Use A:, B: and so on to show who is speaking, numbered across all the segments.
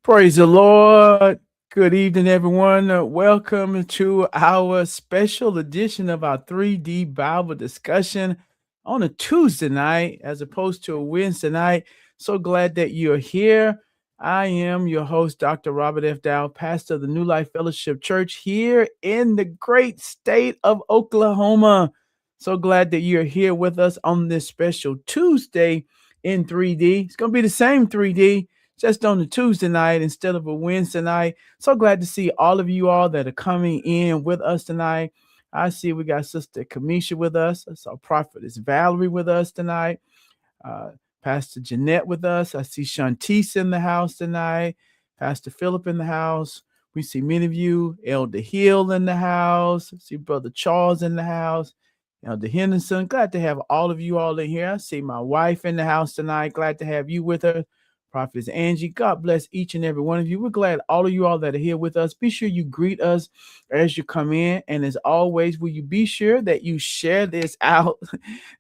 A: Praise the Lord. Good evening, everyone. Welcome to our special edition of our 3D Bible discussion on a Tuesday night as opposed to a Wednesday night. So glad that you're here. I am your host, Dr. Robert F. Dow, pastor of the New Life Fellowship Church here in the great state of Oklahoma. So glad that you're here with us on this special Tuesday in 3D. It's going to be the same 3D just on a Tuesday night instead of a Wednesday night. So glad to see all of you all that are coming in with us tonight. I see we got Sister Kamisha with us. I saw Prophetess Valerie with us tonight. Uh, Pastor Jeanette with us. I see Shantice in the house tonight. Pastor Philip in the house. We see many of you. Elder Hill in the house. I see Brother Charles in the house. Elder Henderson. Glad to have all of you all in here. I see my wife in the house tonight. Glad to have you with her. Prophetess Angie, God bless each and every one of you. We're glad all of you all that are here with us. Be sure you greet us as you come in. And as always, will you be sure that you share this out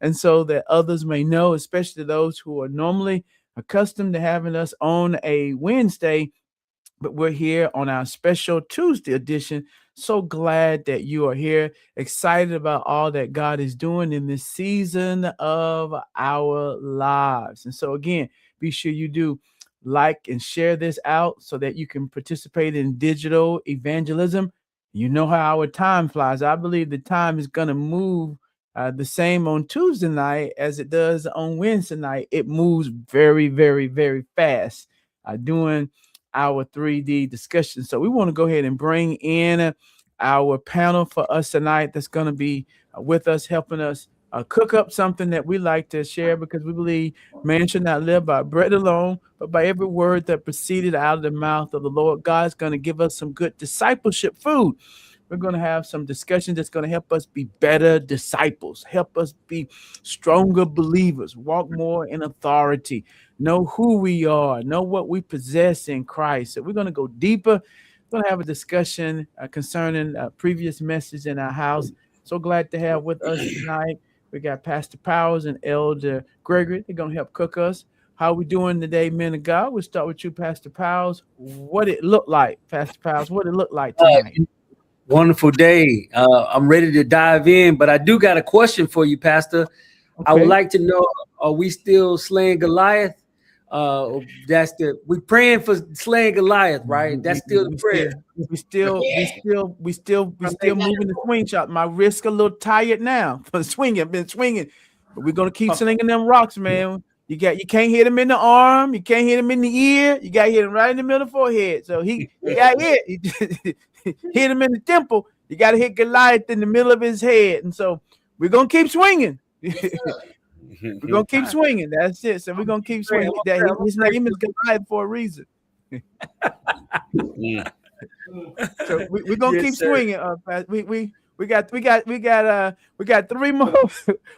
A: and so that others may know, especially those who are normally accustomed to having us on a Wednesday, but we're here on our special Tuesday edition. So glad that you are here, excited about all that God is doing in this season of our lives. And so again, be sure you do like and share this out so that you can participate in digital evangelism. You know how our time flies. I believe the time is going to move the same on Tuesday night as it does on Wednesday night. It moves very, very, very fast. Doing our 3D discussion. So we want to go ahead and bring in our panel for us tonight that's going to be with us, helping us cook up something that we like to share because we believe man should not live by bread alone, but by every word that proceeded out of the mouth of the Lord. God's going to give us some good discipleship food. We're going to have some discussion that's going to help us be better disciples, help us be stronger believers, walk more in authority, know who we are, know what we possess in Christ. So we're going to go deeper. We're going to have a discussion concerning a previous message in our house. So glad to have with us tonight. We got Pastor Powers and Elder Gregory. They're going to help cook us. How we doing today, men of God? We'll start with you, Pastor Powers. What it looked like, Pastor Powers, what it looked like tonight.
B: Wonderful day. I'm ready to dive in, but I do got a question for you, Pastor.
A: Okay.
B: I would like to know, are we still slaying Goliath? We praying for slaying Goliath, right? That's still the prayer.
A: We still moving the swing shot. My wrist a little tired now for swinging, been swinging. But we're gonna keep slinging them rocks, man. You can't hit him in the arm, you can't hit him in the ear, you got to hit him right in the middle of the forehead. So he got hit. Hit him in the temple. You got to hit Goliath in the middle of his head. And so we're going to keep swinging. We're going to keep swinging. That's it. So we're going to keep swinging. His name is Goliath for a reason. So we're going to keep swinging. We got three more.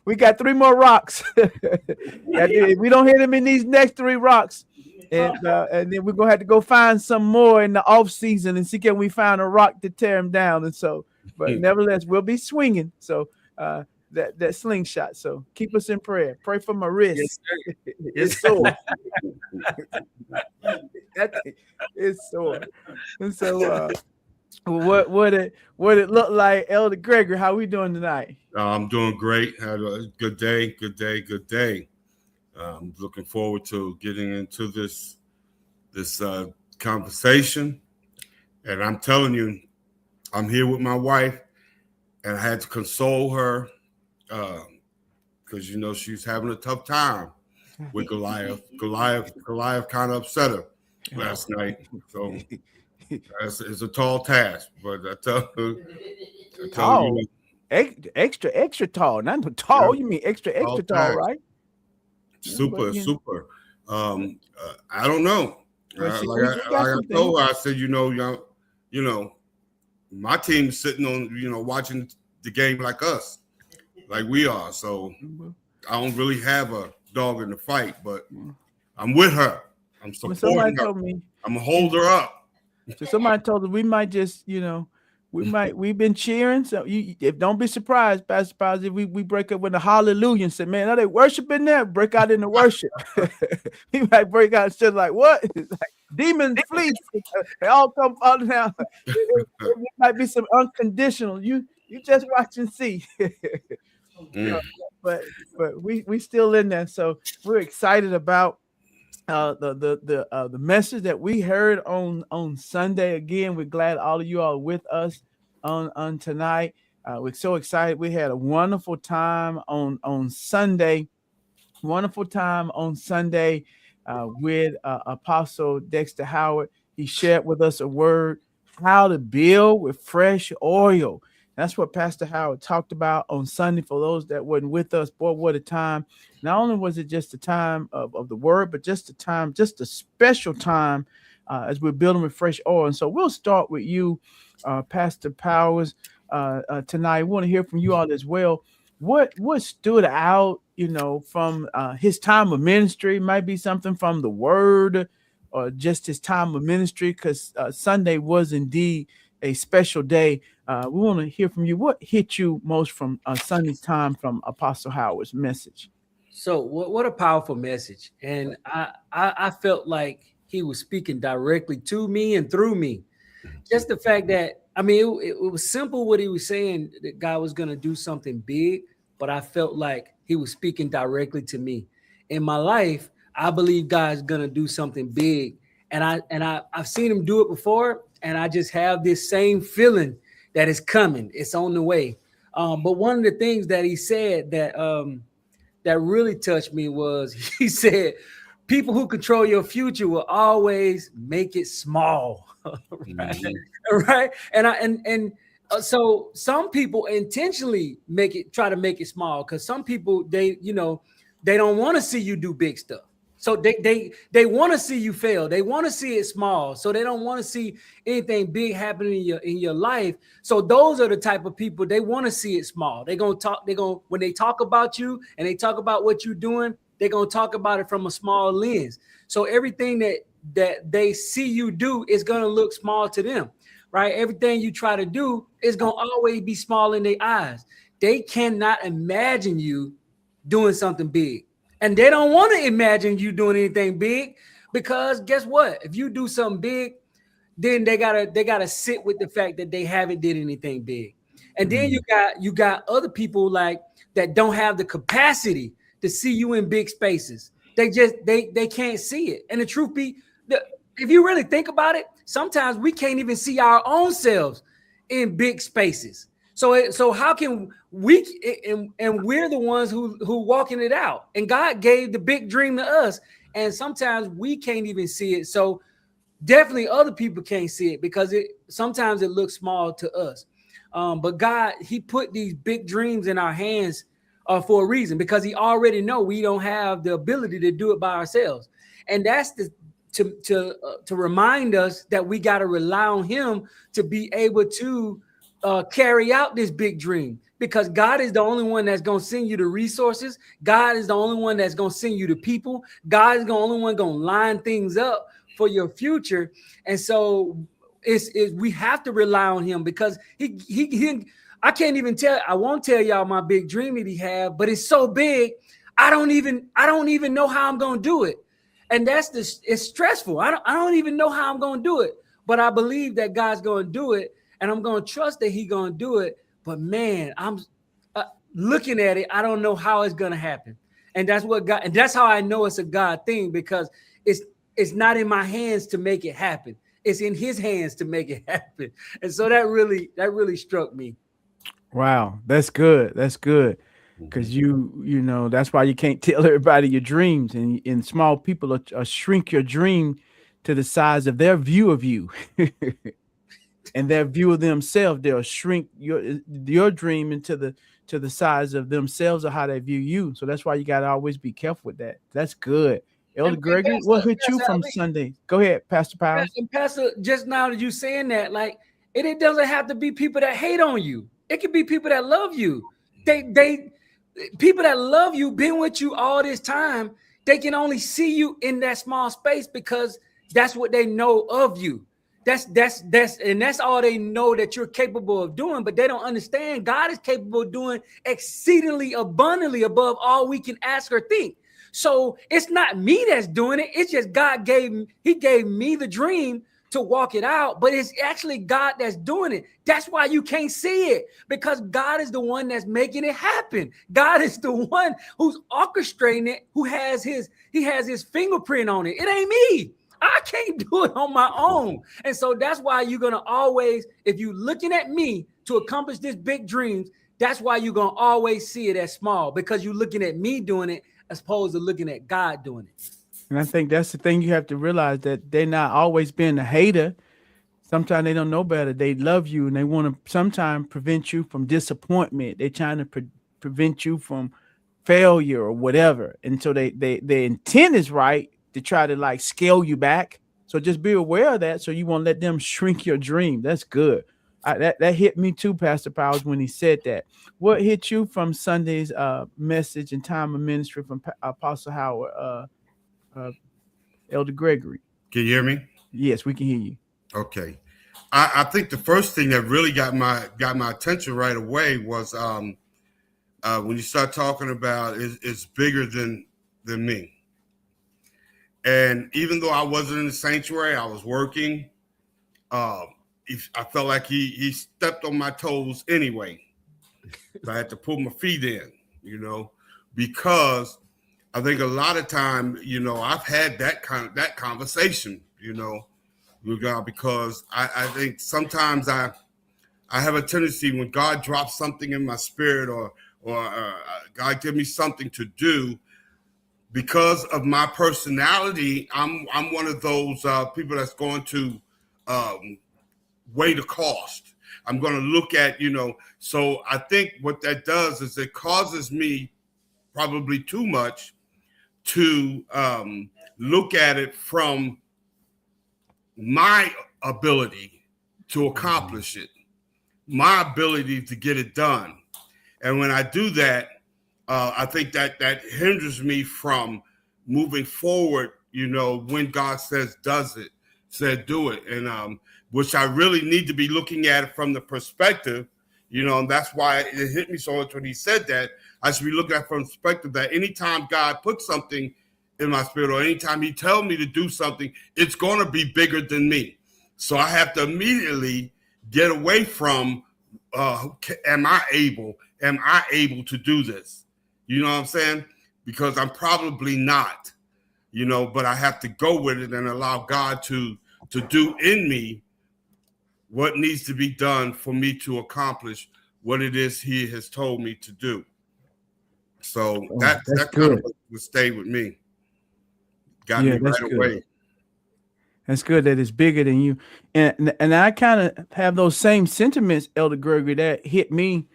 A: We got three more rocks. If we don't hit him in these next three rocks, and then we're gonna have to go find some more in the off season and see can we find a rock to tear him down. And so, but nevertheless, we'll be swinging. So that slingshot. So keep us in prayer. Pray for my wrist. It's sore. It's sore. And so what it look like, Elder Gregory? How we doing tonight?
C: I'm doing great. Had a good day. I'm looking forward to getting into this conversation. And I'm telling you, I'm here with my wife, and I had to console her because she's having a tough time with Goliath. Goliath kind of upset her last night. So it's a tall task, but I tell
A: tall. Extra tall, not tall. Yeah. You mean extra tall, right?
C: Super. I don't know. Like I told her, I said, my team's sitting on, watching the game like us, like we are. So I don't really have a dog in the fight, but I'm with her. I'm supporting her. I'm gonna hold her up.
A: So somebody told us we might just, we've been cheering. So if don't be surprised, Pastor Powers, if we break up with the hallelujah and say, man, are they worshiping there? Break out into worship. He might break out and say, like, what? Like, demons flee. They all come falling down. It might be some unconditional. You just watch and see. But we still in there. So we're excited about the message that we heard on Sunday. Again, we're glad all of you are with us on tonight. We're so excited. We had a wonderful time on Sunday. Wonderful time on Sunday with Apostle Dexter Howard. He shared with us a word, how to build with fresh oil. That's what Pastor Howard talked about on Sunday. For those that wasn't with us, boy, what a time. Not only was it just the time of the word, but just a special time as we're building with fresh oil. And so we'll start with you, Pastor Powers, tonight. We want to hear from you all as well. What stood out, from his time of ministry? Might be something from the word or just his time of ministry, because Sunday was indeed a special day. We want to hear from you. What hit you most from Sunday's time from Apostle Howard's message?
B: So what a powerful message. And I felt like he was speaking directly to me and through me. Just the fact that, it was simple what he was saying, that God was going to do something big, but I felt like he was speaking directly to me. In my life, I believe God's going to do something big. And I've seen him do it before, and I just have this same feeling that it's coming. It's on the way. But one of the things that he said that really touched me was, he said, people who control your future will always make it small. Right? Mm-hmm. Right. And so some people intentionally try to make it small, because some people, they don't want to see you do big stuff. So they want to see you fail. They want to see it small. So they don't want to see anything big happening in your life. So those are the type of people, they want to see it small. When they talk about you and they talk about what you're doing, they're going to talk about it from a small lens. So everything that they see you do is going to look small to them, right? Everything you try to do is going to always be small in their eyes. They cannot imagine you doing something big. And they don't want to imagine you doing anything big, because guess what? If you do something big, then they gotta sit with the fact that they haven't did anything big. And then you got other people like that don't have the capacity to see you in big spaces. They can't see it. And the truth be, if you really think about it, sometimes we can't even see our own selves in big spaces. So how can we, and we're the ones who walking it out, and God gave the big dream to us, and sometimes we can't even see it. So definitely other people can't see it, because sometimes it looks small to us. But God, he put these big dreams in our hands for a reason, because he already know we don't have the ability to do it by ourselves. And that's to remind us that we got to rely on him to be able to carry out this big dream, because God is the only one that's going to send you the resources. God is the only one that's going to send you the people. God is the only one going to line things up for your future. And so we have to rely on him, because he I can't even I won't tell y'all my big dream that he had, but it's so big, I don't even know how I'm going to do it. And it's stressful. I don't even know how I'm going to do it, but I believe that God's going to do it. And I'm going to trust that he's going to do it. But man, I'm looking at it, I don't know how it's going to happen. And that's what God, and that's how I know it's a God thing, because it's not in my hands to make it happen. It's in his hands to make it happen. And so that really struck me.
A: Wow, that's good. That's good. Because you that's why you can't tell everybody your dreams, and small people shrink your dream to the size of their view of you. And their view of themselves, they'll shrink your dream into the size of themselves or how they view you. So that's why you got to always be careful with that. That's good. Elder Gregory, what hit you from Sunday? Go ahead, Pastor Powers.
B: And Pastor, just now that you saying that, like it doesn't have to be people that hate on you. It could be people that love you. They people that love you, been with you all this time. They can only see you in that small space because that's what they know of you. That's all they know that you're capable of doing, but they don't understand God is capable of doing exceedingly abundantly above all we can ask or think. So it's not me that's doing it. It's just God gave me the dream to walk it out, but it's actually God that's doing it. That's why you can't see it, because God is the one that's making it happen. God is the one who's orchestrating it, who has his fingerprint on it. It ain't me. I can't do it on my own. And so that's why you're going to always, if you're looking at me to accomplish this big dreams, that's why you're going to always see it as small, because you're looking at me doing it as opposed to looking at God doing it.
A: And I think that's the thing you have to realize, that they're not always being a hater. Sometimes they don't know better. They love you, and they want to sometimes prevent you from disappointment. They're trying to prevent you from failure or whatever. And so their intent is right to try to like scale you back. So just be aware of that, so you won't let them shrink your dream. That's good. That hit me too, Pastor Powers, when he said that. What hit you from Sunday's message and time of ministry from Apostle Howard, Elder Gregory?
C: Can you hear me?
A: Yes, we can hear you.
C: Okay. I think the first thing that really got my attention right away was when you start talking about it's bigger than me. And even though I wasn't in the sanctuary, I was working. I felt like he stepped on my toes anyway. So I had to put my feet in, because I think a lot of time, I've had that conversation, with God, because I think sometimes I have a tendency, when God drops something in my spirit or God give me something to do, because of my personality, I'm one of those people that's going to weigh the cost. I'm going to look at, so I think what that does is it causes me probably too much to look at it from my ability to accomplish it, my ability to get it done. And when I do that, I think that hinders me from moving forward, when God says do it. And which I really need to be looking at it from the perspective, and that's why it hit me so much when he said that. I should be looking at it from the perspective that anytime God puts something in my spirit, or anytime he tells me to do something, it's going to be bigger than me. So I have to immediately get away from, am I able to do this? You know what I'm saying? Because I'm probably not, but I have to go with it and allow God to do in me what needs to be done for me to accomplish what it is he has told me to do. So that
A: good.
C: Kind of would stay with me. Got me right away.
A: That's good that it's bigger than you. And I kind of have those same sentiments, Elder Gregory, that hit me,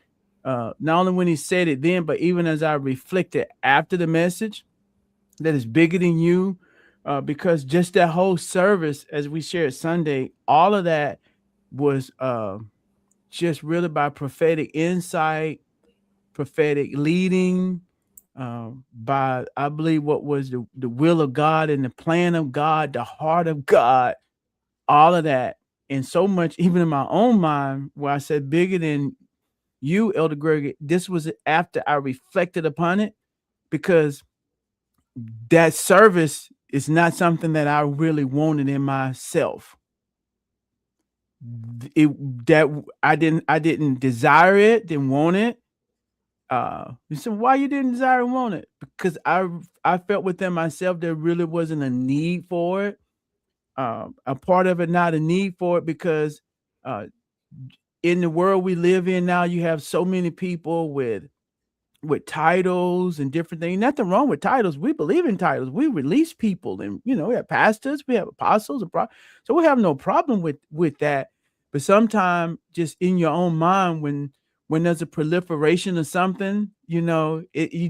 A: not only when he said it then, but even as I reflected after the message, that is bigger than you, because just that whole service, as we shared Sunday, all of that was just really by prophetic insight, prophetic leading, by, I believe, what was the will of God and the plan of God, the heart of God, all of that. And so much, even in my own mind, where I said bigger than you, Elder Gregory, this was after I reflected upon it, because that service is not something that I really wanted in myself. I didn't desire it, didn't want it. You said, why you didn't desire and want it? Because I felt within myself there really wasn't a need for it. A part of it, not a need for it, because in the world we live in now, you have so many people with titles and different things. Nothing wrong with titles. We believe in titles. We release people, and we have pastors, we have apostles, so we have no problem with that. But sometimes, just in your own mind, when there's a proliferation of something, you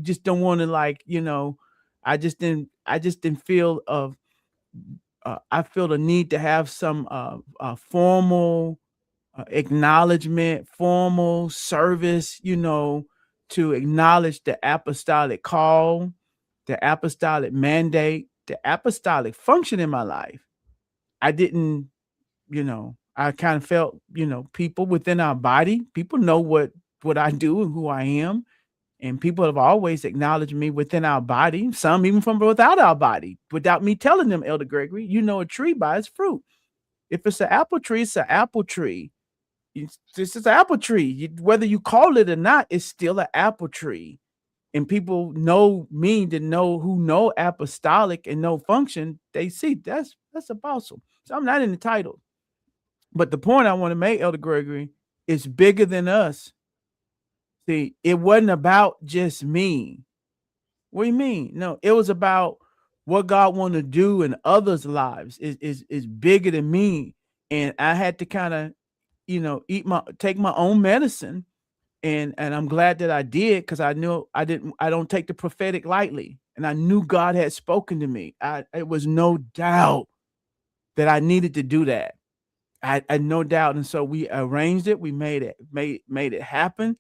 A: just don't want to, I just didn't feel of. I feel the need to have some formal acknowledgement, formal service, to acknowledge the apostolic call, the apostolic mandate, the apostolic function in my life. I didn't I kind of felt, people within our body, people know what I do and who I am. And people have always acknowledged me within our body, some even from without our body, without me telling them, Elder Gregory, you know a tree by its fruit. If it's an apple tree, it's an apple tree. This is an apple tree. Whether you call it or not, it's still an apple tree. And people know me to know who know apostolic and know function. They see that's apostle. So I'm not in the title. But the point I want to make, Elder Gregory, is bigger than us. See, it wasn't about just me. What do you mean? No, it was about what God wanted to do in others' lives. Is bigger than me. And I had to kind of, take my own medicine. And I'm glad that I did, because I knew I don't take the prophetic lightly. And I knew God had spoken to me. It was no doubt that I needed to do that. I no doubt. And so we arranged it. We made it happen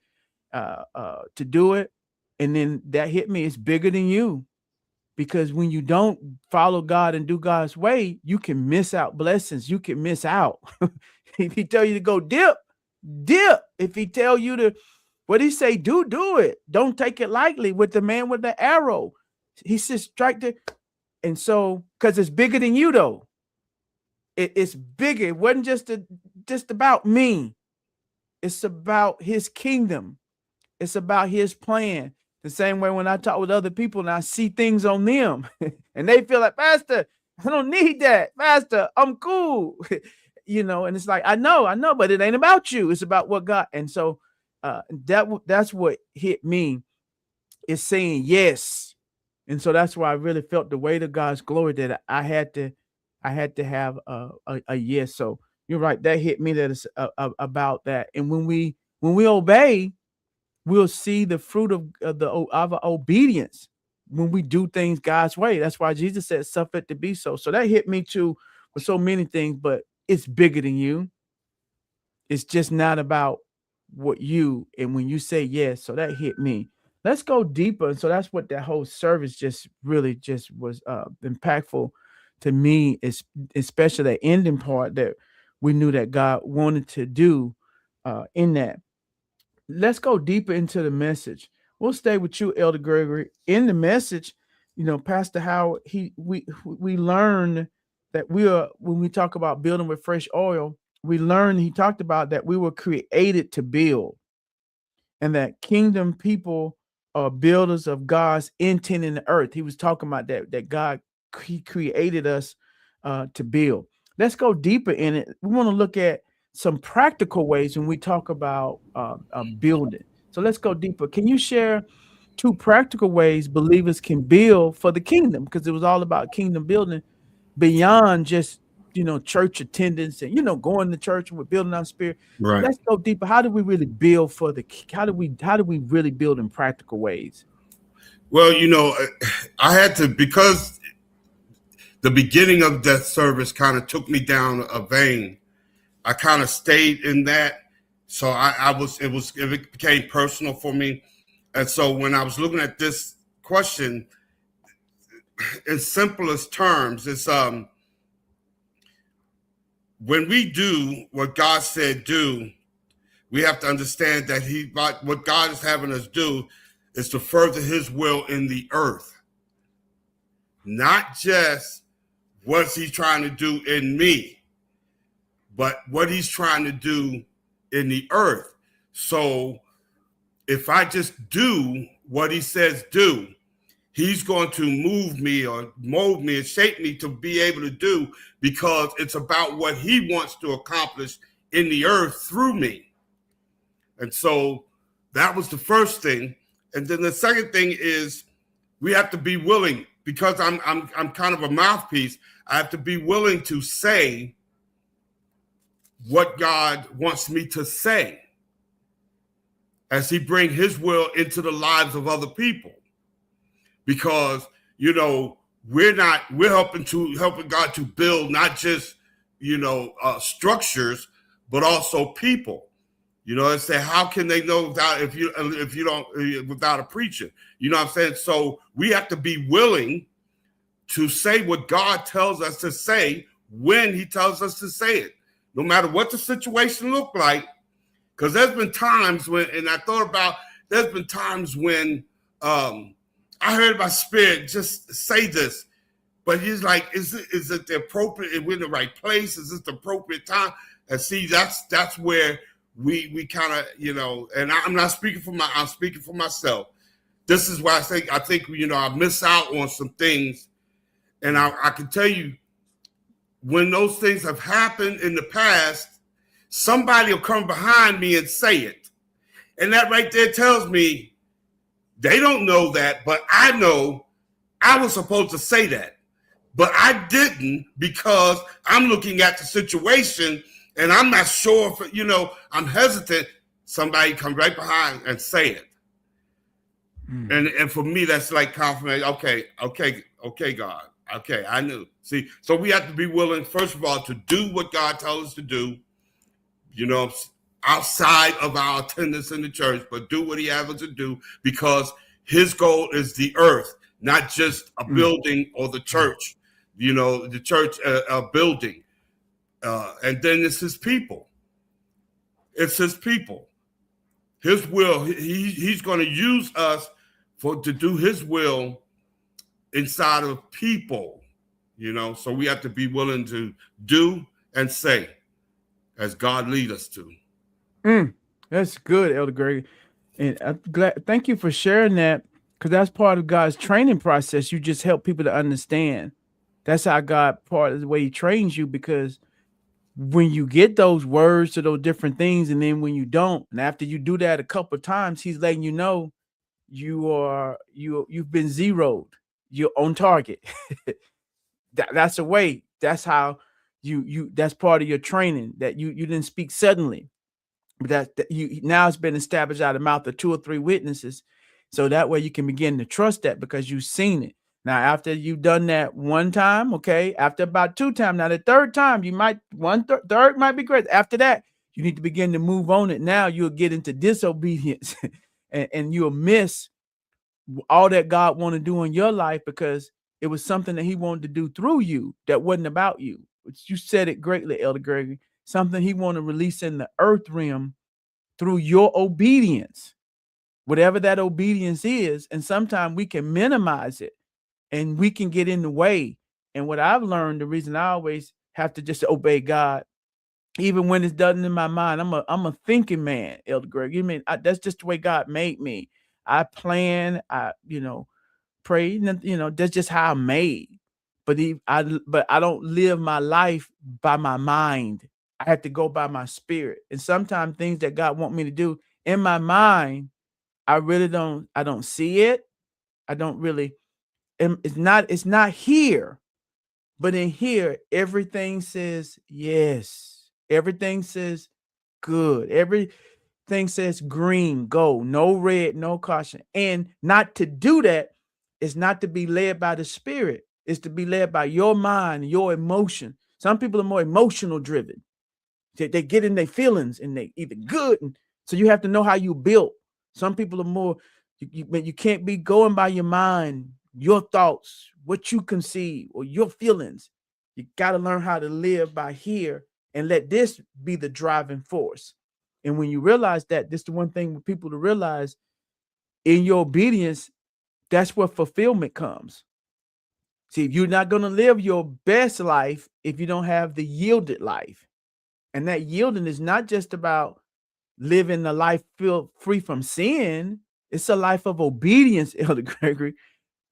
A: to do it. And then that hit me. It's bigger than you, because when you don't follow God and do God's way, you can miss out blessings. You can miss out. If he tell you to go dip. If he tell you to, what he say, do it. Don't take it lightly. With the man with the arrow, he says strike the, and so, because it's bigger than you though. It's bigger. It wasn't just about me. It's about his kingdom. It's about his plan. The same way when I talk with other people and I see things on them and they feel like, Pastor, I don't need that. Pastor, I'm cool. And it's like, I know, but it ain't about you. It's about what God. And so that's what hit me, is saying yes. And so that's why I really felt the weight of God's glory, that I had to have a yes. So you're right. That hit me, that it's about that. And when we obey, we'll see the fruit of our obedience when we do things God's way. That's why Jesus said, suffer it to be so. So that hit me too, with so many things, but it's bigger than you. It's just not about what you, and when you say yes, so that hit me. Let's go deeper. And so that's what that whole service just really just was impactful to me, is especially the ending part that we knew that God wanted to do in that. Let's go deeper into the message. We'll stay with you, Elder Gregory. In the message, Pastor Howard, we learned that when we talk about building with fresh oil, he talked about that we were created to build, and that kingdom people are builders of God's intent in the earth. He was talking about that God, he created us to build. Let's go deeper in it. We want to look at some practical ways when we talk about building. So let's go deeper. Can you share 2 practical ways believers can build for the kingdom? Because it was all about kingdom building beyond just, church attendance and, going to church and we're building our spirit.
C: Right.
A: Let's go deeper. How do we really build how do we really build in practical ways?
C: Well, I had to, because the beginning of that service kind of took me down a vein. I kind of stayed in that. So it became personal for me. And so when I was looking at this question, in simplest terms, it's when we do what God said do, we have to understand that what God is having us do is to further his will in the earth. Not just what he's trying to do in me, but what he's trying to do in the earth. So if I just do what he says do, he's going to move me or mold me and shape me to be able to do, because it's about what he wants to accomplish in the earth through me. And so that was the first thing. And then the second thing is we have to be willing, because I'm kind of a mouthpiece. I have to be willing to say what God wants me to say as he brings his will into the lives of other people. Because, we're helping God to build not just, structures, but also people. And say, how can they know without a preacher? You know what I'm saying? So we have to be willing to say what God tells us to say when he tells us to say it. no matter what the situation looked like. Because there's been times when, and I thought about, there's been times when I heard my spirit just say this, but he's like, is it the appropriate, are we in the right place? Is this the appropriate time? And see, that's where we kind of, you know, and I'm not speaking for I'm speaking for myself. This is why I think, you know, I miss out on some things. And I can tell you, when those things have happened in the past, somebody will come behind me and say it. And that right there tells me they don't know that, but I know I was supposed to say that. But I didn't, because I'm looking at the situation and I'm not sure if, you know, I'm hesitant. Somebody come right behind and say it. And for me, that's like confirmation. Okay, God. Okay, I knew. See, so we have to be willing, first of all, to do what God tells us to do, you know, outside of our attendance in the church, but do what he has us to do, because his goal is the earth, not just a building or the church, you know, the church, a building. And then it's his people. It's his people. His will, he's going to use us to do his will inside of people, you know, so we have to be willing to do and say as God lead us to.
A: That's good, Elder Gregory. And I'm glad, thank you for sharing that, because that's part of God's training process. You just help people to understand. That's how God, part of the way he trains you, because when you get those words to those different things, and then when you don't, and after you do that a couple of times, he's letting you know you've been zeroed. You're on target. That's a way. That's how you that's part of your training, that you didn't speak suddenly, but that you now it's been established out of the mouth of 2 or 3 witnesses. So that way you can begin to trust that, because you've seen it. Now, after you've done that one time, okay, after about 2 times, now the third time, you might third might be great. After that, you need to begin to move on it. Now you'll get into disobedience and you'll miss all that God want to do in your life, because it was something that he wanted to do through you that wasn't about you. You said it greatly, Elder Gregory. Something he want to release in the earth realm through your obedience, whatever that obedience is. And sometimes we can minimize it and we can get in the way. And what I've learned, the reason I always have to just obey God, even when it's done in my mind, I'm a thinking man, Elder Gregory. You mean that's just the way God made me. I plan, I pray, that's just how I'm made. But I don't live my life by my mind. I have to go by my spirit. And sometimes things that God want me to do in my mind, I don't see it. I don't really, it's not here. But in here, everything says yes. Everything says good. Everything says green, go, no red, no caution. And not to do that is not to be led by the spirit. It's to be led by your mind, your emotion. Some people are more emotional driven. They get in their feelings and they either good. And so you have to know how you built. Some people are more, you can't be going by your mind, your thoughts, what you conceive, or your feelings. You got to learn how to live by here and let this be the driving force. And when you realize that, this is the one thing for people to realize, in your obedience, that's where fulfillment comes. See, you're not going to live your best life if you don't have the yielded life. And that yielding is not just about living a life free from sin. It's a life of obedience, Elder Gregory.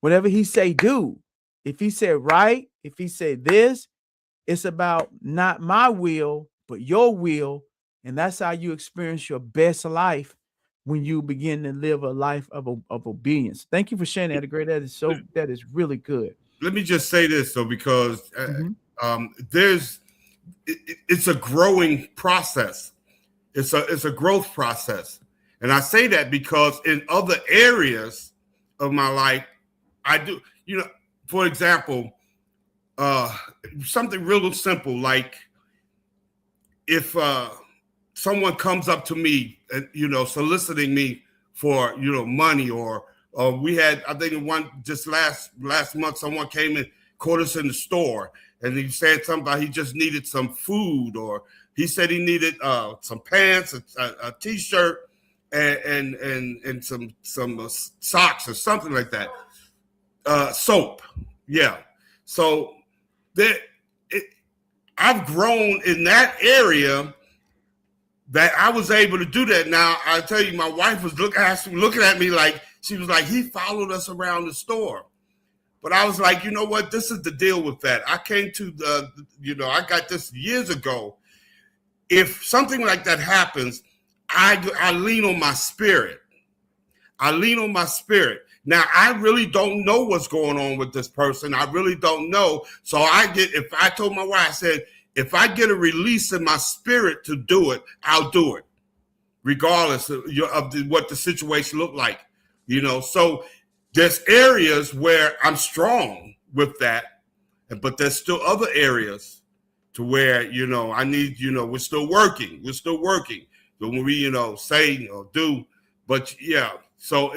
A: Whatever he say, do. If he said right, if he said this, it's about not my will, but your will. And that's how you experience your best life, when you begin to live a life of obedience. Thank you for sharing that, Great. That is really good.
C: Let me just say this, though, because it's a growing process. It's a growth process. And I say that because in other areas of my life, I do, for example, something real simple, like if someone comes up to me and, soliciting me for, money, or we had, I think one just last month, someone came and caught us in the store, and he said something about he just needed some food, or He said he needed some pants, a t-shirt, and some socks or something like that. Soap, yeah. So I've grown in that area that I was able to do that. Now I tell you, my wife was looking at me like, she was like, he followed us around the store. But I was like, you know what? This is the deal with that. I came to I got this years ago. If something like that happens, I lean on my spirit. I lean on my spirit. Now, I really don't know what's going on with this person. I really don't know. So if I told my wife, I said, if I get a release in my spirit to do it, I'll do it, regardless of what the situation looked like. So there's areas where I'm strong with that, but there's still other areas to where, I need, we're still working. But when we, say or do, but yeah. So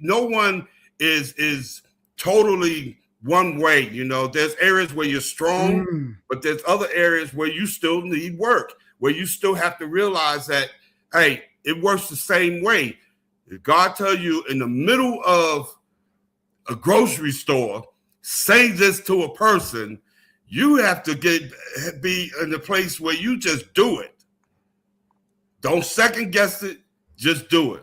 C: no one is totally one way. There's areas where you're strong, but there's other areas where you still need work, where you still have to realize that, hey, it works the same way. If God tell you in the middle of a grocery store, say this to a person, you have to be in a place where you just do it. Don't second guess it, just do it.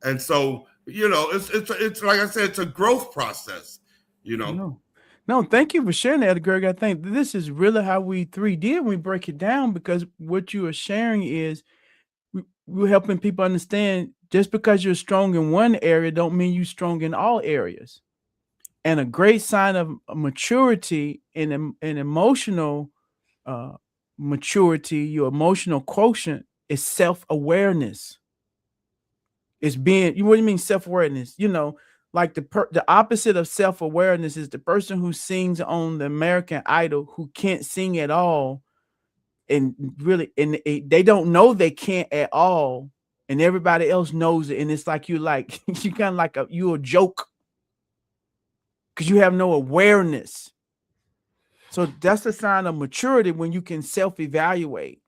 C: And so, it's like I said, it's a growth process,
A: No, thank you for sharing that, Greg. I think this is really how we 3D when we break it down, because what you are sharing is we're helping people understand just because you're strong in one area don't mean you're strong in all areas. And a great sign of maturity and emotional maturity, your emotional quotient, is self-awareness. It's being, what do you mean self-awareness? Like the opposite of self-awareness is the person who sings on the American Idol who can't sing at all, and they don't know they can't at all, and everybody else knows it, and it's like you kind of like you're a joke because you have no awareness. So that's the sign of maturity, when you can self-evaluate.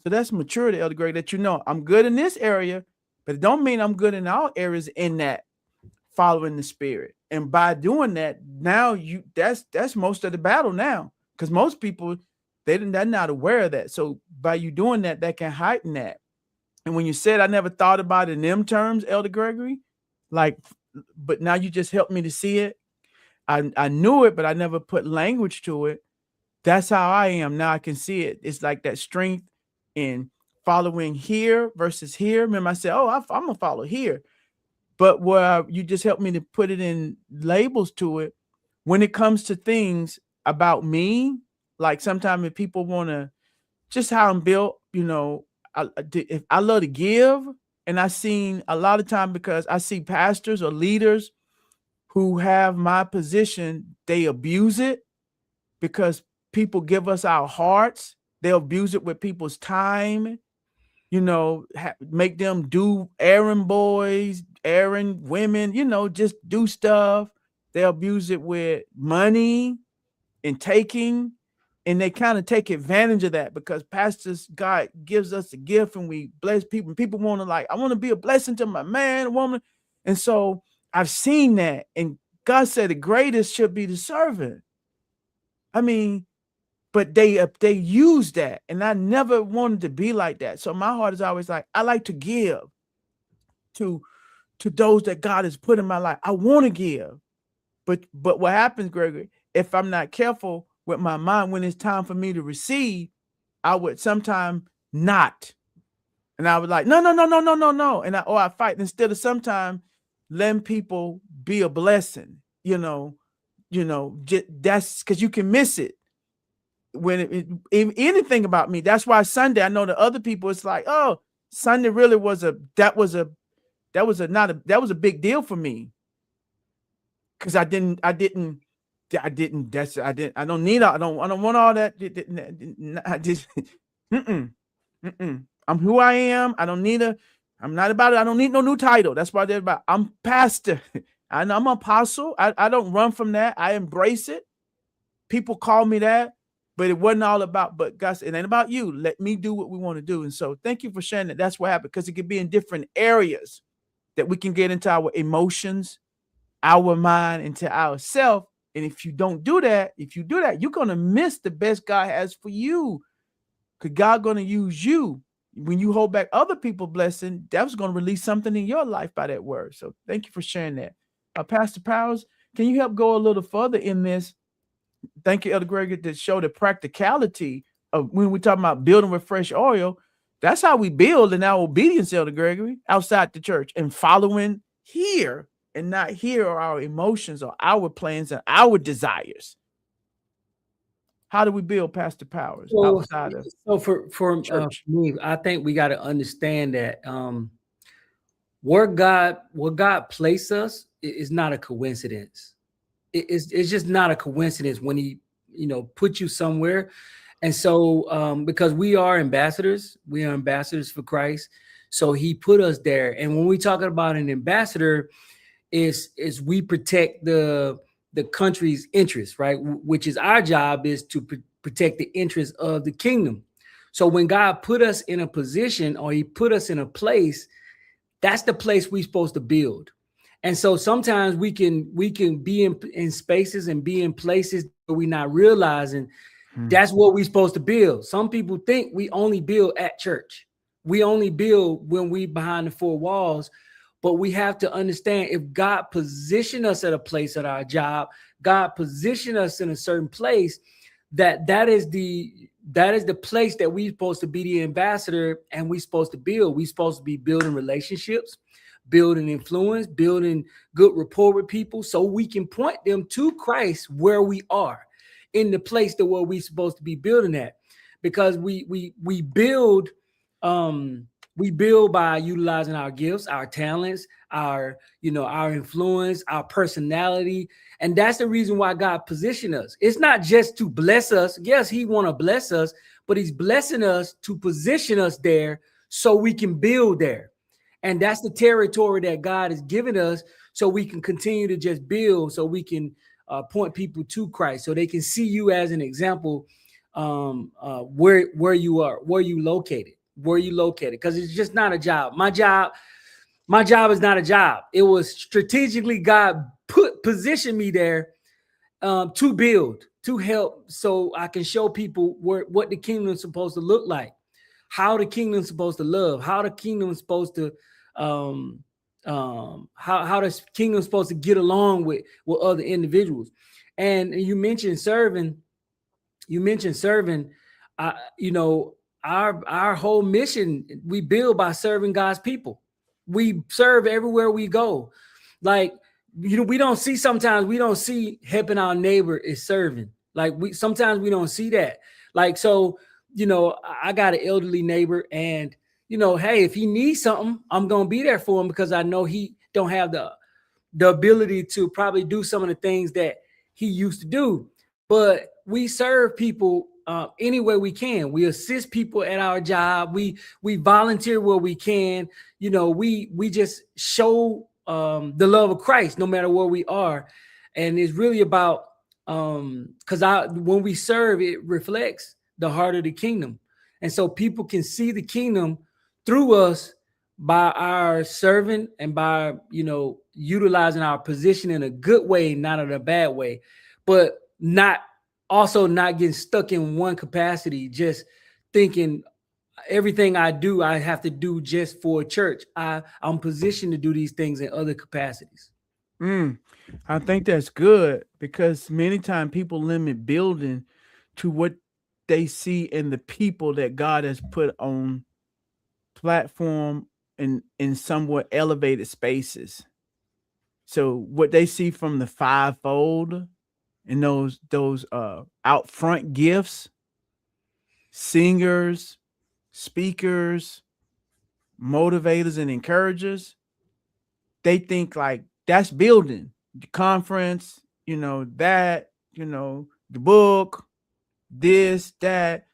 A: So that's maturity, Elder Greg, that I'm good in this area, but it don't mean I'm good in all areas in that, following the spirit. And by doing that, now that's most of the battle now, because most people, they're not aware of that. So by you doing that, that can heighten that. And when you said, I never thought about it in them terms, Elder Gregory, but now you just helped me to see it. I knew it, but I never put language to it. That's how I am now. I can see it. It's like that strength in following here versus here. Remember, I said, I'm gonna follow here, but where you just helped me to put it in labels to it. When it comes to things about me, like sometimes if people want to, just how I'm built, if I love to give, and I seen a lot of time, because I see pastors or leaders who have my position, they abuse it because people give us our hearts. They'll abuse it with people's time, make them do errand boys, errand women, just do stuff. They abuse it with money and taking, and they kind of take advantage of that, because pastors, God gives us a gift and we bless people. People want to I want to be a blessing to my man, woman. And so I've seen that, and God said the greatest should be the servant. I mean, but they use that, and I never wanted to be like that. So my heart is always I like to give to those that God has put in my life. I want to give, but what happens, Gregory, if I'm not careful with my mind, when it's time for me to receive, I would sometimes not, and I would no, and I fight instead of sometimes letting people be a blessing. That's because you can miss it. When anything about me, that's why Sunday, I know the other people, it's like, oh, Sunday really was a big deal for me, because I don't want all that. I just I'm who I am. I'm not about it. I don't need no new title. That's why they're about, I'm pastor. I'm apostle. I don't run from that. I embrace it. People call me that. But it wasn't all about, but God said, it ain't about you. Let me do what we want to do. And so thank you for sharing that. That's what happened, because it could be in different areas that we can get into our emotions, our mind, into ourself. And if you don't do that, you're going to miss the best God has for you. Because God going to use you. When you hold back other people's blessing, that was going to release something in your life by that word. So thank you for sharing that. Pastor Powers, can you help go a little further in this? Thank you, Elder Gregory, to show the practicality of when we're talking about building with fresh oil. That's how we build in our obedience, Elder Gregory, outside the church, and following here, and not here are our emotions or our plans and our desires. How do we build, Pastor Powers, outside of
B: for
A: church?
B: me, I think we got to understand that where God placed us is not a coincidence. It's just not a coincidence when he, put you somewhere. And so because we are ambassadors for Christ. So he put us there. And when we talking about an ambassador, is we protect the country's interests, right? Which is our job, is to protect the interests of the kingdom. So when God put us in a position, or he put us in a place, that's the place we're supposed to build. And so sometimes we can be in spaces and be in places where we're not realizing that's what we're supposed to build. Some people think we only build at church. We only build when we behind the four walls. But we have to understand, if God positioned us at a place at our job, God positioned us in a certain place, that is the place that we're supposed to be the ambassador, and we're supposed to build. We're supposed to be building relationships, building influence, building good rapport with people, so we can point them to Christ where we are, in the place that where we're supposed to be building at. Because we build. We build by utilizing our gifts, our talents, our influence, our personality. And that's the reason why God positioned us. It's not just to bless us. Yes, he want to bless us, but he's blessing us to position us there so we can build there. And that's the territory that God has given us, so we can continue to just build, so we can point people to Christ, so they can see you as an example, where you are, where you located. Because it's just not a job. My job is not a job. It was strategically God positioned me there to build, to help, so I can show people what the kingdom is supposed to look like, how the kingdom is supposed to love, how the kingdom is supposed to how the kingdom is supposed to get along with other individuals. And you mentioned serving. Our whole mission, we build by serving God's people. We serve everywhere we go. Like, we don't see helping our neighbor is serving. Like, sometimes we don't see that. Like, so, I got an elderly neighbor, and, hey, if he needs something, I'm going to be there for him, because I know he don't have the ability to probably do some of the things that he used to do. But we serve people any way we can. We assist people at our job. We volunteer where we can. We just show the love of Christ no matter where we are. And it's really about, because when we serve, it reflects the heart of the kingdom. And so people can see the kingdom through us by our serving, and by utilizing our position in a good way, not in a bad way, but not getting stuck in one capacity, just thinking everything I do, I have to do just for church. I'm positioned to do these things in other capacities.
A: I think that's good, because many times people limit building to what they see in the people that God has put on platform and in somewhat elevated spaces. So what they see from the fivefold and those out front gifts, singers, speakers, motivators, and encouragers, they think like that's building. The conference, that, the book, this, that.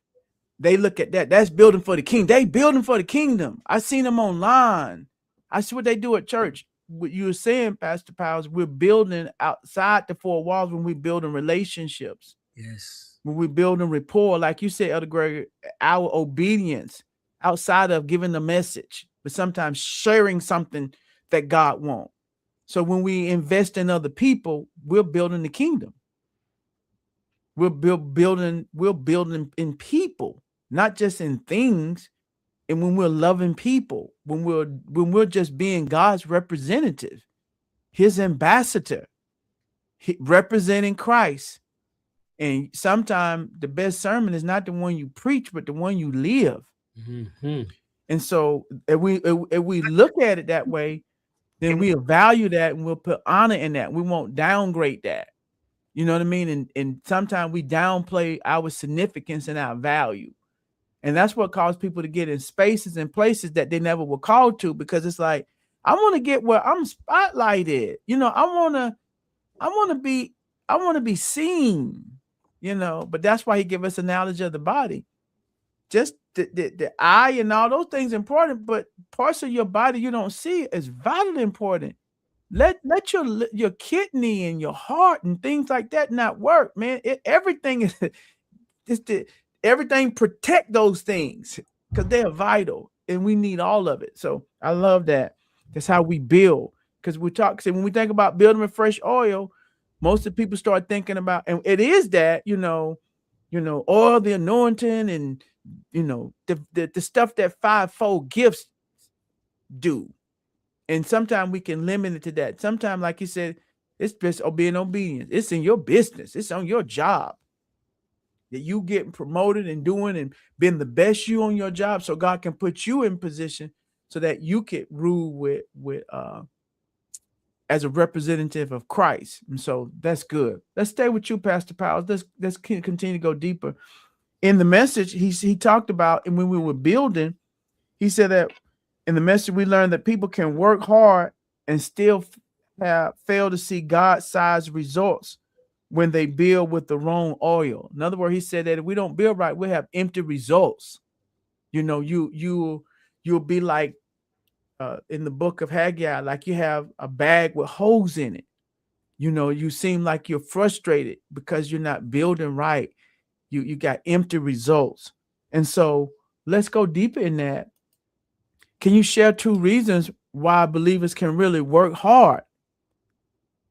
A: They look at that. That's building for the king. They building for the kingdom. I seen them online. I see what they do at church. What you were saying, Pastor Powers, we're building outside the four walls when we're building relationships.
B: Yes.
A: when we're building rapport, like you said, Elder Gregory, our obedience outside of giving the message, but sometimes sharing something that God wants. So when we invest in other people, we're building the kingdom. We're building in people, not just in things. And when we're loving people, when we're just being God's representative, his ambassador, representing Christ. And sometimes the best sermon is not the one you preach, but the one you live.
B: Mm-hmm.
A: And so if we look at it that way, then we'll value that and we'll put honor in that. We won't downgrade that. You know what I mean? And sometimes we downplay our significance and our value. And that's what caused people to get in spaces and places that they never were called to, because it's like, I want to get where I'm spotlighted. You know, I want to be seen, you know, but that's why he give us a knowledge of the body. Just the eye and all those things important, but parts of your body you don't see is vitally important. Let your kidney and your heart and things like that not work, man. Everything is just everything protect those things because they're vital and we need all of it. So I love that. That's how we build. Because when we think about building with fresh oil, most of the people start thinking about, and it is that, oil, the anointing, and the stuff that fivefold gifts do. And sometimes we can limit it to that. Sometimes, like you said, it's just being obedient. It's in your business. It's on your job that you getting promoted and doing and being the best you on your job, so God can put you in position so that you can rule with as a representative of Christ. And so that's good. Let's stay with you, Pastor Powers. Let's continue to go deeper. In the message, he talked about, and when we were building, he said that in the message we learned that people can work hard and still fail to see God-sized results when they build with the wrong oil. In other words, he said that if we don't build right, we'll have empty results. You'll be like in the book of Haggai, like you have a bag with holes in it. You seem like you're frustrated because you're not building right. You got empty results. And so let's go deeper in that. Can you share 2 reasons why believers can really work hard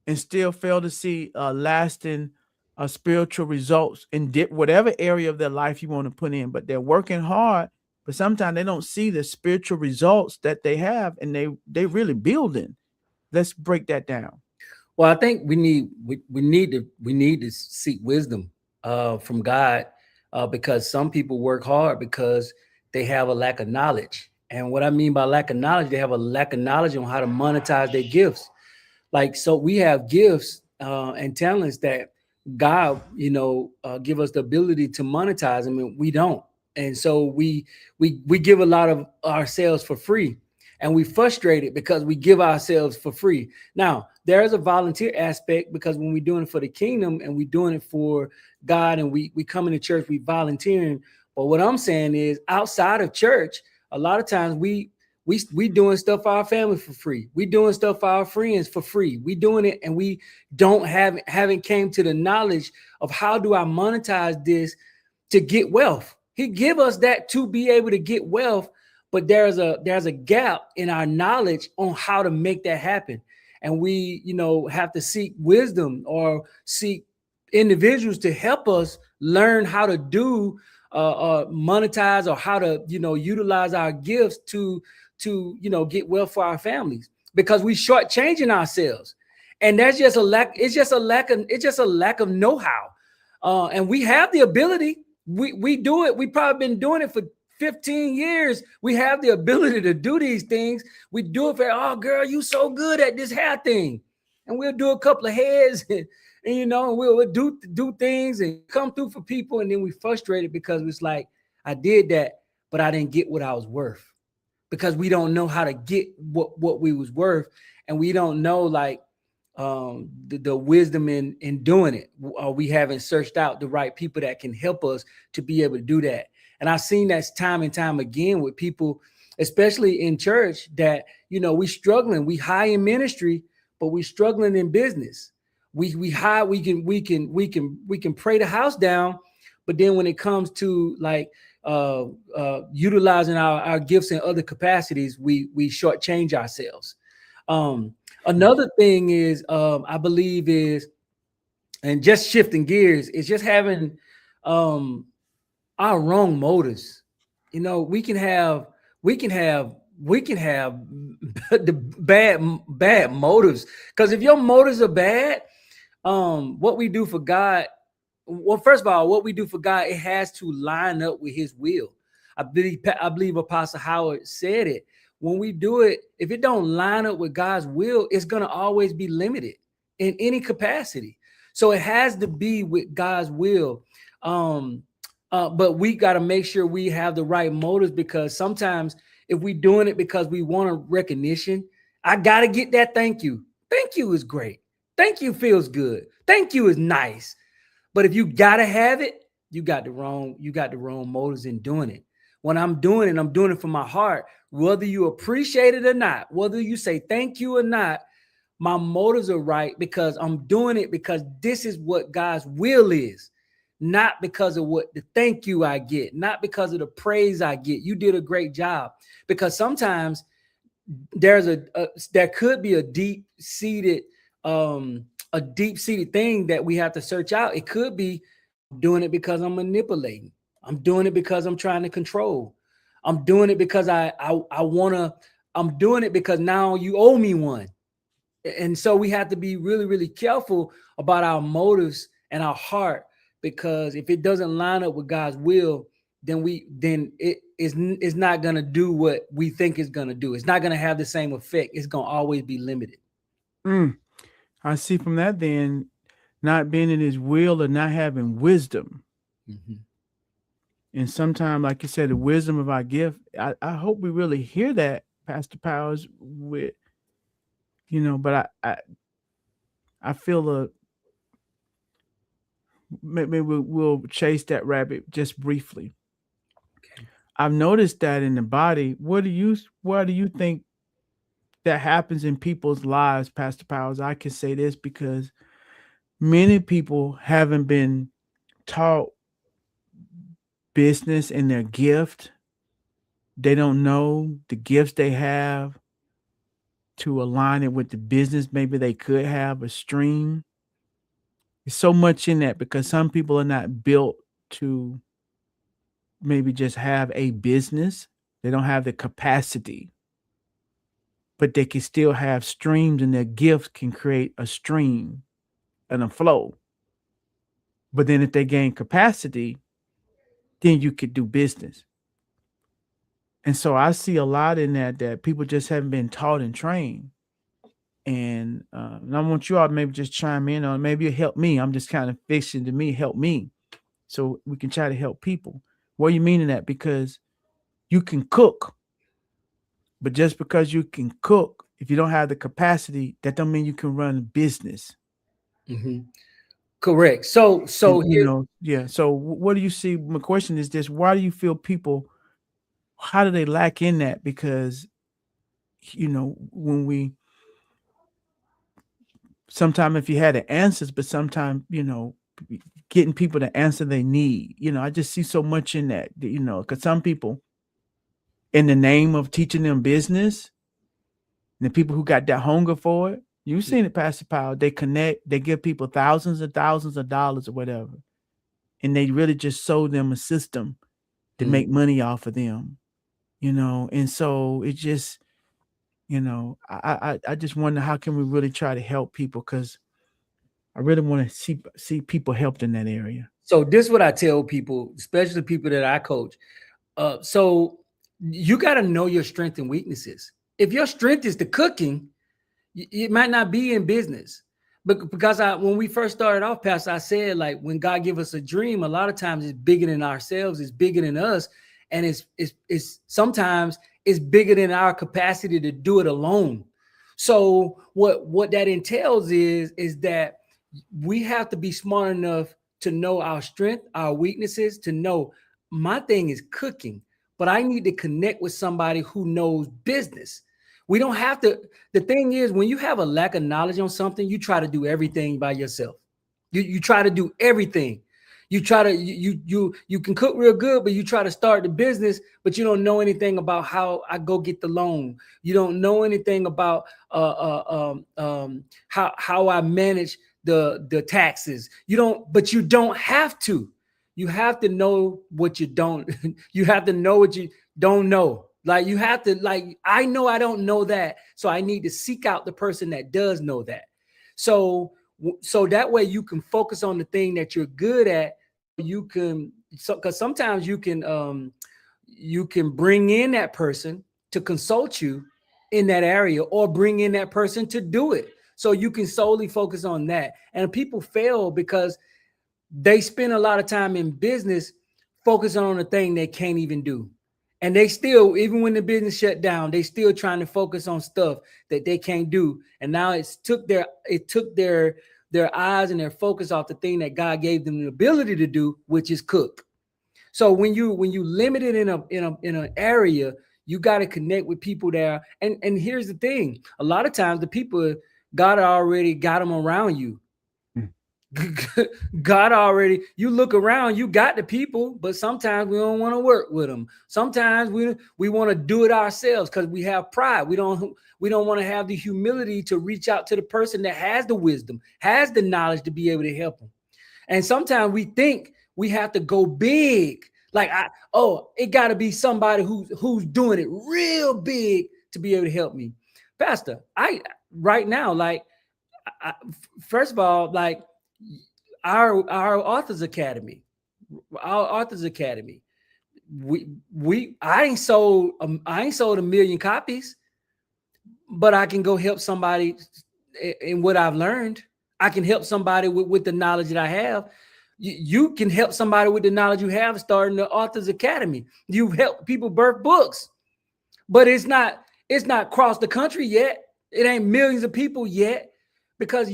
A: and still fail to see lasting spiritual results in whatever area of their life you want to put in? But they're working hard, but sometimes they don't see the spiritual results that they have, and they really building. Let's break that down.
B: Well, I think we need to seek wisdom from God, because some people work hard because they have a lack of knowledge. And what I mean by lack of knowledge, they have a lack of knowledge on how to monetize their gifts. Like, so we have gifts and talents that God, give us the ability to monetize them, and we don't. And so we give a lot of ourselves for free, and we frustrated because we give ourselves for free. Now, there is a volunteer aspect, because when we're doing it for the kingdom and we're doing it for God, and we coming to church, we volunteering. But what I'm saying is, outside of church, a lot of times we doing stuff for our family for free. We doing stuff for our friends for free. We doing it, and we haven't came to the knowledge of how do I monetize this to get wealth. He give us that to be able to get wealth, but there's a gap in our knowledge on how to make that happen. And we, have to seek wisdom or seek individuals to help us learn how to do monetize, or how to utilize our gifts to get wealth for our families, because we shortchanging ourselves, and that's just a lack. It's just a lack of know-how, and we have the ability. We do it. We probably been doing it for 15 years. We have the ability to do these things. We do it for, oh girl, you so good at this hair thing, and we'll do a couple of heads. And we'll do things and come through for people, and then we frustrated because it's like, I did that, but I didn't get what I was worth, because we don't know how to get what we was worth, and we don't know the wisdom in doing it. We haven't searched out the right people that can help us to be able to do that. And I've seen that time and time again with people, especially in church, that we struggling. We high in ministry, but we struggling in business. We can pray the house down, But then when it comes to like utilizing our gifts in other capacities, we shortchange ourselves. Another thing is, I believe is, and just shifting gears, is just having our wrong motives. You know, we can have the bad motives, because if your motives are bad, what we do for God, well, first of all, what we do for God, it has to line up with his will. I believe Apostle Howard said it. When we do it, if it don't line up with God's will, it's going to always be limited in any capacity. So it has to be with God's will. But we got to make sure we have the right motives, because sometimes if we doing it because we want a recognition, I got to get that thank you. Thank you is great. Thank you feels good. Thank you is nice. But if you got to have it, you got the wrong motives in doing it. When I'm doing it from my heart, whether you appreciate it or not, whether you say thank you or not, my motives are right, because I'm doing it because this is what God's will is, not because of what the thank you I get, not because of the praise I get. You did a great job. Because sometimes there could be a deep-seated thing that we have to search out. It could be, I'm doing it because I'm manipulating. I'm doing it because I'm trying to control. I'm doing it because I'm doing it because now you owe me one. And so we have to be really, really careful about our motives and our heart, because if it doesn't line up with God's will, then it's not going to do what we think it's going to do. It's not going to have the same effect. It's going to always be limited.
A: I see from that then, not being in his will or not having wisdom.
B: Mm-hmm.
A: And sometimes, like you said, the wisdom of our gift, I hope we really hear that, Pastor Powers, with, but I feel maybe we'll chase that rabbit just briefly.
B: Okay.
A: I've noticed that in the body. What do you think that happens in people's lives, Pastor Powers? I can say this because many people haven't been taught business and their gift. They don't know the gifts they have to align it with the business. Maybe they could have a stream. There's so much in that, because some people are not built to maybe just have a business. They don't have the capacity, but they can still have streams, and their gift can create a stream and a flow. But then if they gain capacity, then you could do business. And so I see a lot in that people just haven't been taught and trained. And I want you all to maybe just chime in on, maybe it'll help me. I'm just kind of fixing to me, help me, so we can try to help people. What do you mean in that? Because you can cook, but just because you can cook, if you don't have the capacity, that don't mean you can run a business.
B: Mm-hmm. Correct. So
A: yeah. So what do you see? My question is this: why do you feel people? How do they lack in that? Because when we sometimes, if you had the answers, but sometimes getting people the answer they need. I just see so much in that. Because some people, in the name of teaching them business, and the people who got that hunger for it, you've seen it, Pastor Powell. They connect. They give people thousands and thousands of dollars or whatever, and they really just sold them a system to make money off of them. And so it just, I just wonder, how can we really try to help people? Because I really want to see people helped in that area.
B: So this is what I tell people, especially people that I coach. So you got to know your strengths and weaknesses. If your strength is the cooking, it might not be in business. But because when we first started off, Pastor, I said, like, when God give us a dream, a lot of times it's bigger than ourselves, it's bigger than us. And it's sometimes it's bigger than our capacity to do it alone. So what that entails is that we have to be smart enough to know our strength, our weaknesses, to know my thing is cooking, but I need to connect with somebody who knows business. We don't have to. The thing is, when you have a lack of knowledge on something, you try to do everything by yourself. You try to do everything. You try to you can cook real good, but you try to start the business, but you don't know anything about how I go get the loan. You don't know anything about how I manage the taxes. But you don't have to. You have to know what you don't. You have to know what you don't know. Like you have to, like, I know I don't know that, so I need to seek out the person that does know that. So that way you can focus on the thing that you're good at. You can, because sometimes you can bring in that person to consult you in that area, or bring in that person to do it. So you can solely focus on that. And people fail because they spend a lot of time in business focusing on the thing they can't even do. And they still, even when the business shut down, they still trying to focus on stuff that they can't do. And now it took their eyes and their focus off the thing that God gave them the ability to do, which is cook. So when you limit it in an area, you got to connect with people there. And here's the thing: a lot of times the people, God already got them around you. God already, you look around, you got the people, but sometimes we don't want to work with them. Sometimes we want to do it ourselves because we have pride. We don't want to have the humility to reach out to the person that has the wisdom, has the knowledge to be able to help them. And sometimes we think we have to go big. Like, it got to be somebody who's doing it real big to be able to help me. Pastor, right now, like, first of all, like, our Authors Academy, I ain't sold a million copies, but I can go help somebody in what I've learned. I can help somebody with the knowledge that I have. You can help somebody with the knowledge you have starting the Authors Academy. You help people birth books, but it's not across the country yet. It ain't millions of people yet, because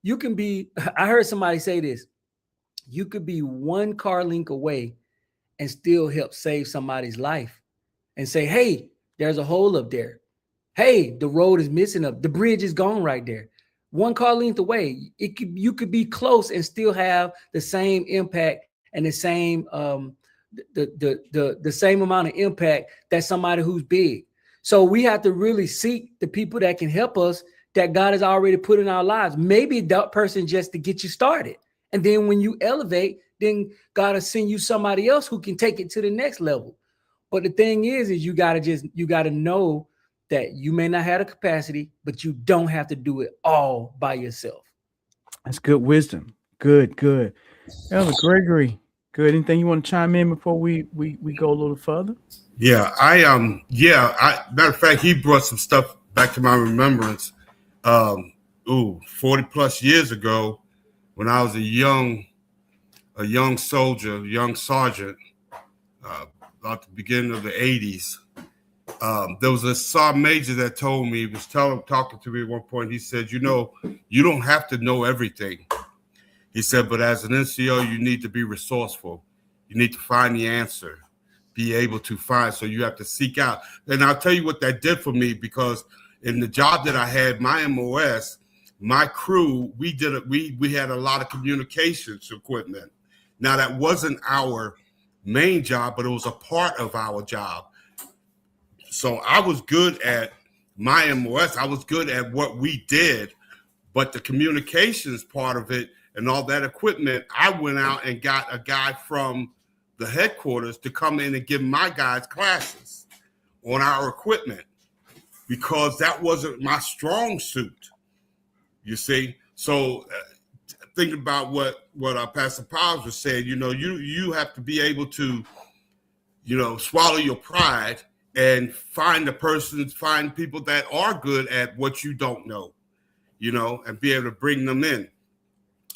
B: you can be, I heard somebody say this, you could be one car link away and still help save somebody's life and say, hey, there's a hole up there. Hey, the road is missing up. The bridge is gone right there. One car length away. You could be close and still have the same impact and the same the same amount of impact that somebody who's big. So we have to really seek the people that can help us, that God has already put in our lives. Maybe that person just to get you started. And then when you elevate, then God will send you somebody else who can take it to the next level. But the thing is you got to know that you may not have the capacity, but you don't have to do it all by yourself.
A: That's good wisdom. Good. Elder Gregory, good. Anything you want to chime in before we go a little further?
C: Yeah, matter of fact, he brought some stuff back to my remembrance. 40 plus years ago, when I was a young soldier, young sergeant, about the beginning of the 80s. There was a sergeant major that told me, he was talking to me at one point. He said, you don't have to know everything. He said, but as an NCO, you need to be resourceful. You need to find the answer, be able to find. So you have to seek out. And I'll tell you what that did for me, because in the job that I had, my MOS, my crew, we had a lot of communications equipment. Now, that wasn't our main job, but it was a part of our job. So I was good at my MOS. I was good at what we did, but the communications part of it and all that equipment, I went out and got a guy from the headquarters to come in and give my guys classes on our equipment, because that wasn't my strong suit, you see. So thinking about what Pastor Powers was saying, you have to be able to, swallow your pride and find people that are good at what you don't know, and be able to bring them in.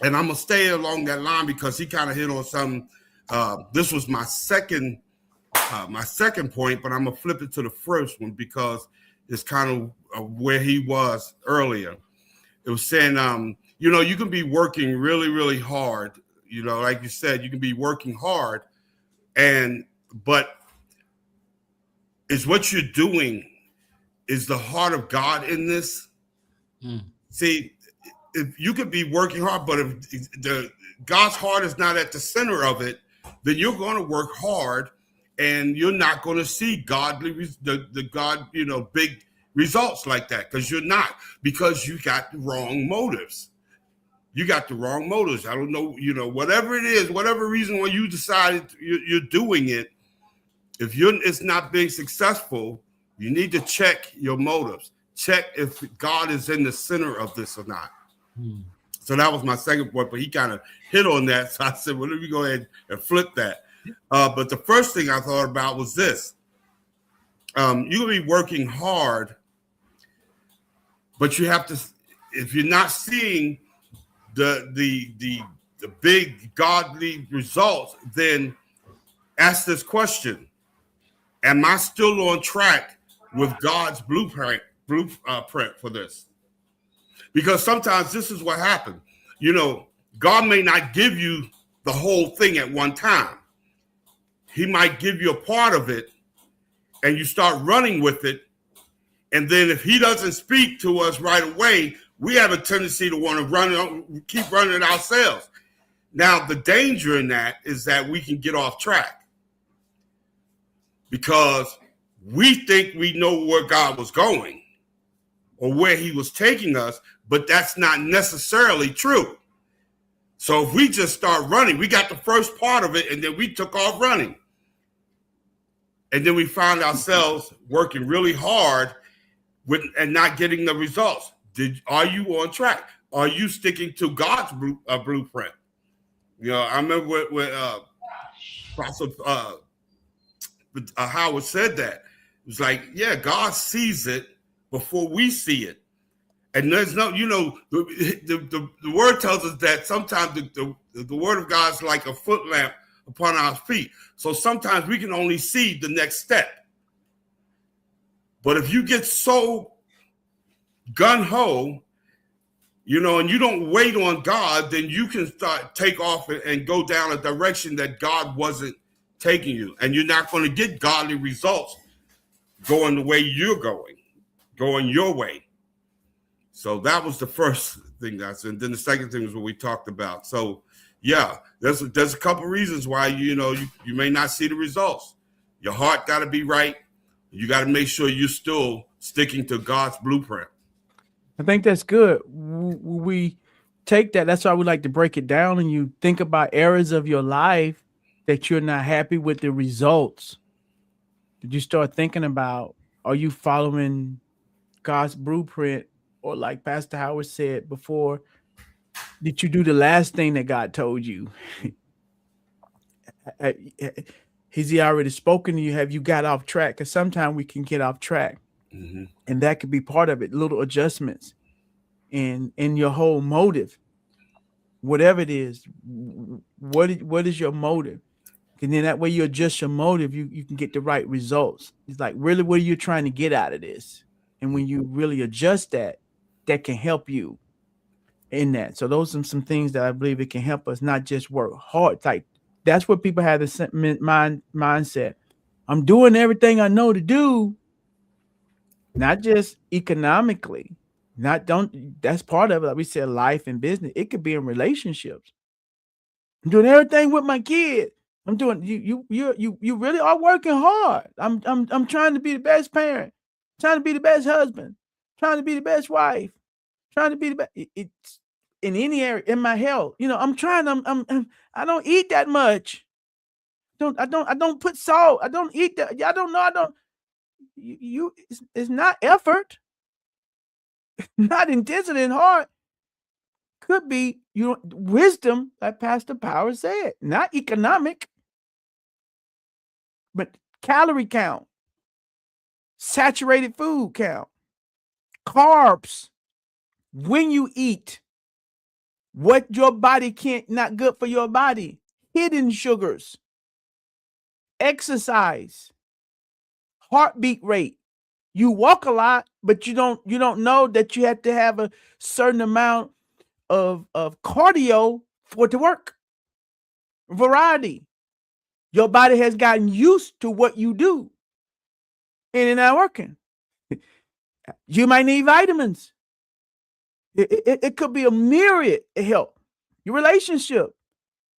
C: And I'm going to stay along that line because he kind of hit on something. This was my second point, but I'm going to flip it to the first one because it's kind of where he was earlier. It was saying, you can be working really, really hard. Like you said, you can be working hard, but is what you're doing, is the heart of God in this? See, if you could be working hard, but if the God's heart is not at the center of it, then you're going to work hard, and you're not going to see the God, big results like that, because you're not, because you got the wrong motives. You got the wrong motives. I don't know, whatever it is, whatever reason why you decided you're doing it, if it's not being successful, you need to check your motives. Check if God is in the center of this or not. So that was my second point, but he kind of hit on that. So I said, well, let me go ahead and flip that. But the first thing I thought about was this. You'll be working hard, but you have to, if you're not seeing the big godly results, then ask this question: am I still on track with God's blueprint for this? Because sometimes this is what happens. God may not give you the whole thing at one time. He might give you a part of it, and you start running with it. And then if he doesn't speak to us right away, we have a tendency to want to keep running it ourselves. Now, the danger in that is that we can get off track because we think we know where God was going or where he was taking us, but that's not necessarily true. So if we just start running, we got the first part of it, and then we took off running. And then we found ourselves working really hard and not getting the results. Are you on track? Are you sticking to God's blueprint? I remember when Apostle Howard said that. It was like, yeah, God sees it before we see it. And there's no, the word tells us that sometimes the word of God is like a foot lamp upon our feet. So sometimes we can only see the next step. But if you get so gung-ho, and you don't wait on God, then you can take off and go down a direction that God wasn't taking you. And you're not going to get godly results going the way you're going your way. So that was the first thing I said. And then the second thing was what we talked about. So yeah, there's a couple of reasons why you may not see the results. Your heart got to be right. You got to make sure you're still sticking to God's blueprint.
A: I think that's good. We take that. That's why we like to break it down, and you think about areas of your life that you're not happy with the results. Did you start thinking about, are you following God's blueprint? Or like Pastor Howard said before, did you do the last thing that God told you? Has he already spoken to you? Have you got off track? Because sometimes we can get off track. Mm-hmm. And that could be part of it, little adjustments in your whole motive. Whatever it is, what is your motive? And then that way you adjust your motive, you can get the right results. It's like, really, what are you trying to get out of this? And when you really adjust that can help you in that. So those are some things that I believe it can help us not just work hard. Like that's what people have the mindset. I'm doing everything I know to do, not just economically. That's part of it. Like we said, life and business. It could be in relationships. I'm doing everything with my kid. I'm doing you really are working hard. I'm trying to be the best parent, trying to be the best husband, trying to be the best wife, trying to be the best. It's in any area in my health. I'm trying. I don't eat that much. I don't put salt. I don't eat that. I don't know. I don't. It's not effort, not intensity and heart. Could be wisdom, like Pastor Power said, not economic, but calorie count, saturated food count, carbs, when you eat, what your body not good for your body, hidden sugars, exercise, heartbeat rate. You walk a lot, but you don't know that you have to have a certain amount of cardio for it to work. Variety. Your body has gotten used to what you do, and it's not working. You might need vitamins. It could be a myriad of help. Your relationship.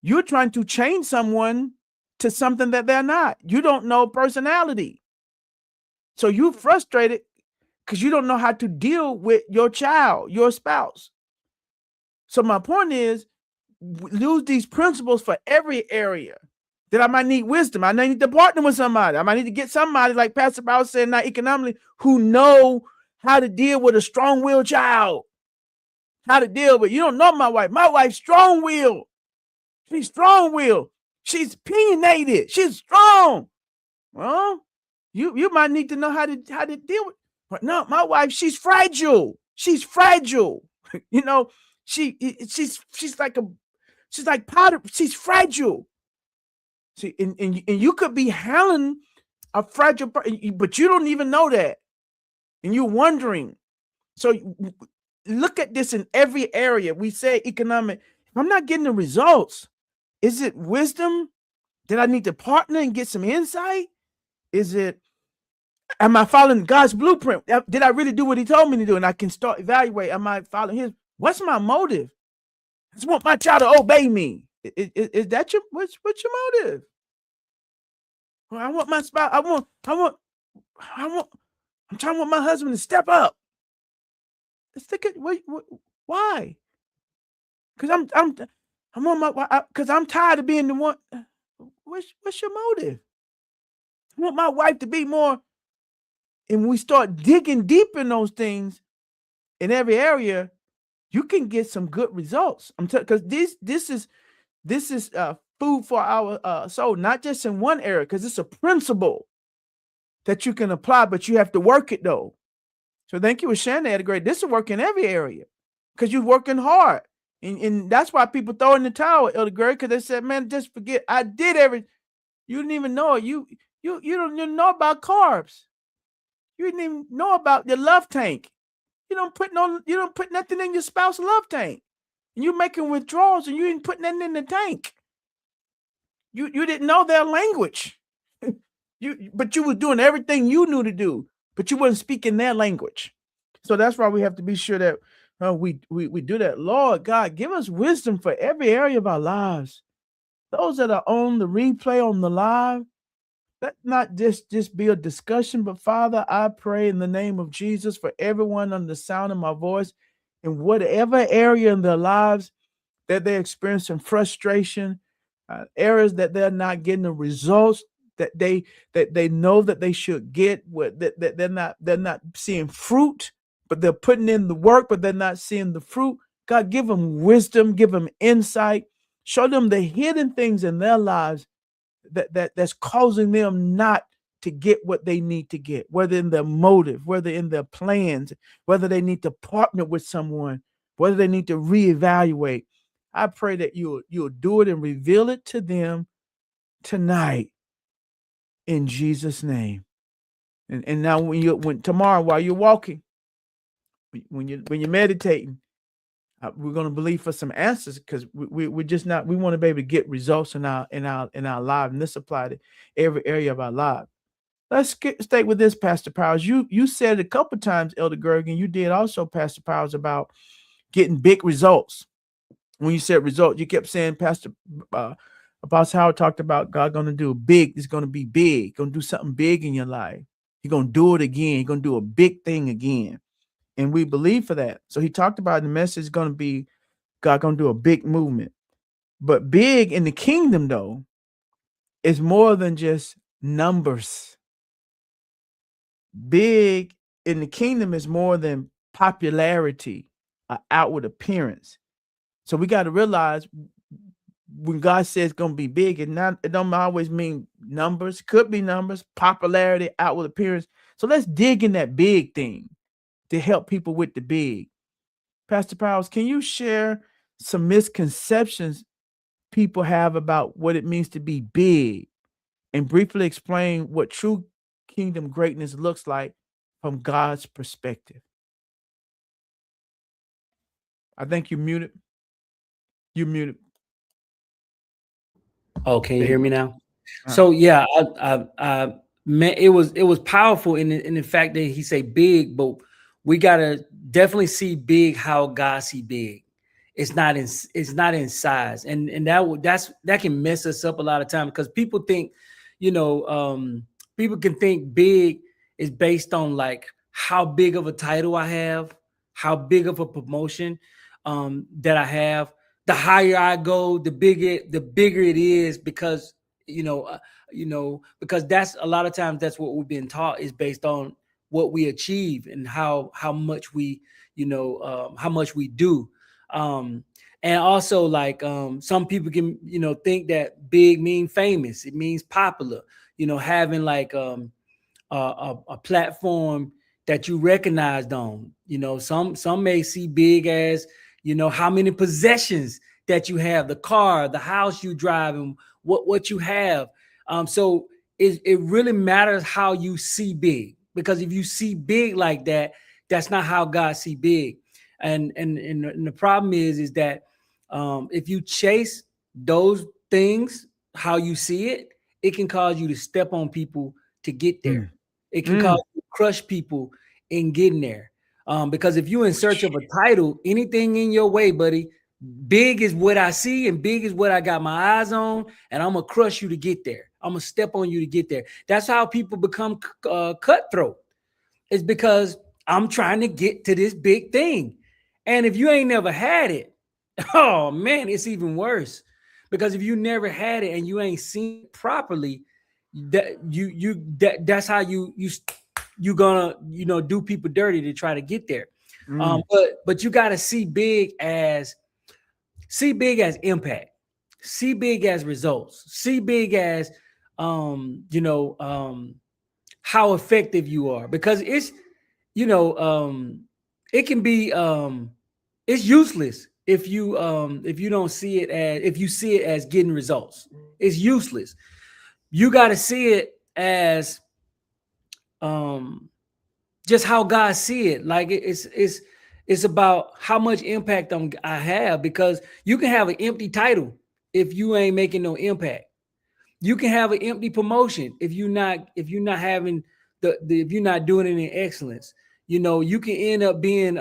A: You're trying to change someone to something that they're not. You don't know personality. So you're frustrated because you don't know how to deal with your child, your spouse. So my point is, use these principles for every area. That I might need wisdom. I might need to partner with somebody. I might need to get somebody, like Pastor Powell said, not economically, who know how to deal with a strong-willed child. How to deal with. You don't know my wife. My wife's strong-willed. She's strong-willed. She's opinionated. She's strong. Well, you might need to know how to deal with. But no, my wife, she's fragile. She's fragile. You know, she's like powder. She's fragile. See, and you could be handling a fragile, but you don't even know that, and you're wondering. So look at this in every area. We say economic. If I'm not getting the results, is it wisdom? Did I need to partner and get some insight? Is it, am I following God's blueprint? Did I really do what he told me to do? And I can start evaluate. Am I following his? What's my motive? I just want my child to obey me. Is that your, what's your motive? Well, I want my spouse. I'm trying to want my husband to step up. Let's think it. Why? Because I'm on my, because I'm tired of being the one. What's your motive? I want my wife to be more. And when we start digging deep in those things in every area, you can get some good results. I'm telling, because this is food for our soul, not just in one area, because it's a principle that you can apply, but you have to work it though. So thank you for sharing that, great. This will work in every area because you're working hard. And that's why people throw in the towel, Elder Greg, because they said, man, just forget. I did everything. You didn't even know it. You don't even know about carbs. You didn't even know about your love tank. You don't put nothing in your spouse's love tank. And you're making withdrawals and you didn't put nothing in the tank. You didn't know their language. But you were doing everything you knew to do, but you wasn't speaking their language. So that's why we have to be sure that we do that. Lord God, give us wisdom for every area of our lives. Those that are on the replay, on the live, let not just be a discussion, but Father, I pray in the name of Jesus for everyone under the sound of my voice, in whatever area in their lives that they're experiencing frustration, areas that they're not getting the results that they know that they should get, that they're not seeing fruit, but they're putting in the work, but they're not seeing the fruit. God, give them wisdom, give them insight, show them the hidden things in their lives that's causing them not to get what they need to get, whether in their motive, whether in their plans, whether they need to partner with someone, whether they need to reevaluate. I pray that you'll do it and reveal it to them tonight in Jesus' name. And now when tomorrow, while you're walking, when you're meditating, we're going to believe for some answers, because we're just not, we want to be able to get results in our life, and this applies to every area of our life. Let's stay with this, Pastor Powers. You said it a couple times, Elder Gergen, you did also, Pastor Powers, about getting big results. When you said result, you kept saying, Pastor Apostle Howard talked about God going to do big. It's going to be big. Going to do something big in your life. He's going to do it again. He's going to do a big thing again. And we believe for that. So he talked about the message is going to be God going to do a big movement. But big in the kingdom, though, is more than just numbers. Big in the kingdom is more than popularity or outward appearance. So we got to realize when God says it's going to be big, it don't always mean numbers. It could be numbers, popularity, outward appearance. So let's dig in that big thing to help people with the big. Pastor Powers, can you share some misconceptions people have about what it means to be big, and briefly explain what true kingdom greatness looks like from God's perspective? I think you're muted. You're muted.
B: Oh, can you hear me now? So yeah, man, it was powerful in the fact that he said big, but we gotta definitely see big how God see big. It's not in size, and that can mess us up a lot of times because people think, you know, people can think big is based on like how big of a title I have, how big of a promotion that I have. The higher I go, the bigger it is because you know, because that's a lot of times that's what we've been taught is based on what we achieve and how much we how much we do. Um, and also like some people can think that big mean famous. It means popular. Having like a platform that you recognized on. Some may see big as how many possessions that you have, the car, the house you drive, and what you have. So it really matters how you see big, because if you see big like that, that's not how God see big. And the problem is that if you chase those things how you see it, it can cause you to step on people to get there. It can cause you to crush people in getting there. Because if you're in search of a title, anything in your way, buddy, big is what I see and big is what I got my eyes on, and I'm gonna crush you to get there. I'm gonna step on you to get there. That's how people become cutthroat. It's because I'm trying to get to this big thing. And if you ain't never had it, oh man, it's even worse. Because if you never had it and you ain't seen it properly, that's how you gonna do people dirty to try to get there. But you got to see big as impact, see big as results, see big as how effective you are, because it's it can be it's useless if you don't see it as, if you see it as getting results. It's useless. You got to see it as just how God see it. Like it's about how much impact I have, because you can have an empty title if you ain't making no impact. You can have an empty promotion if you're not having if you're not doing it in excellence. You can end up being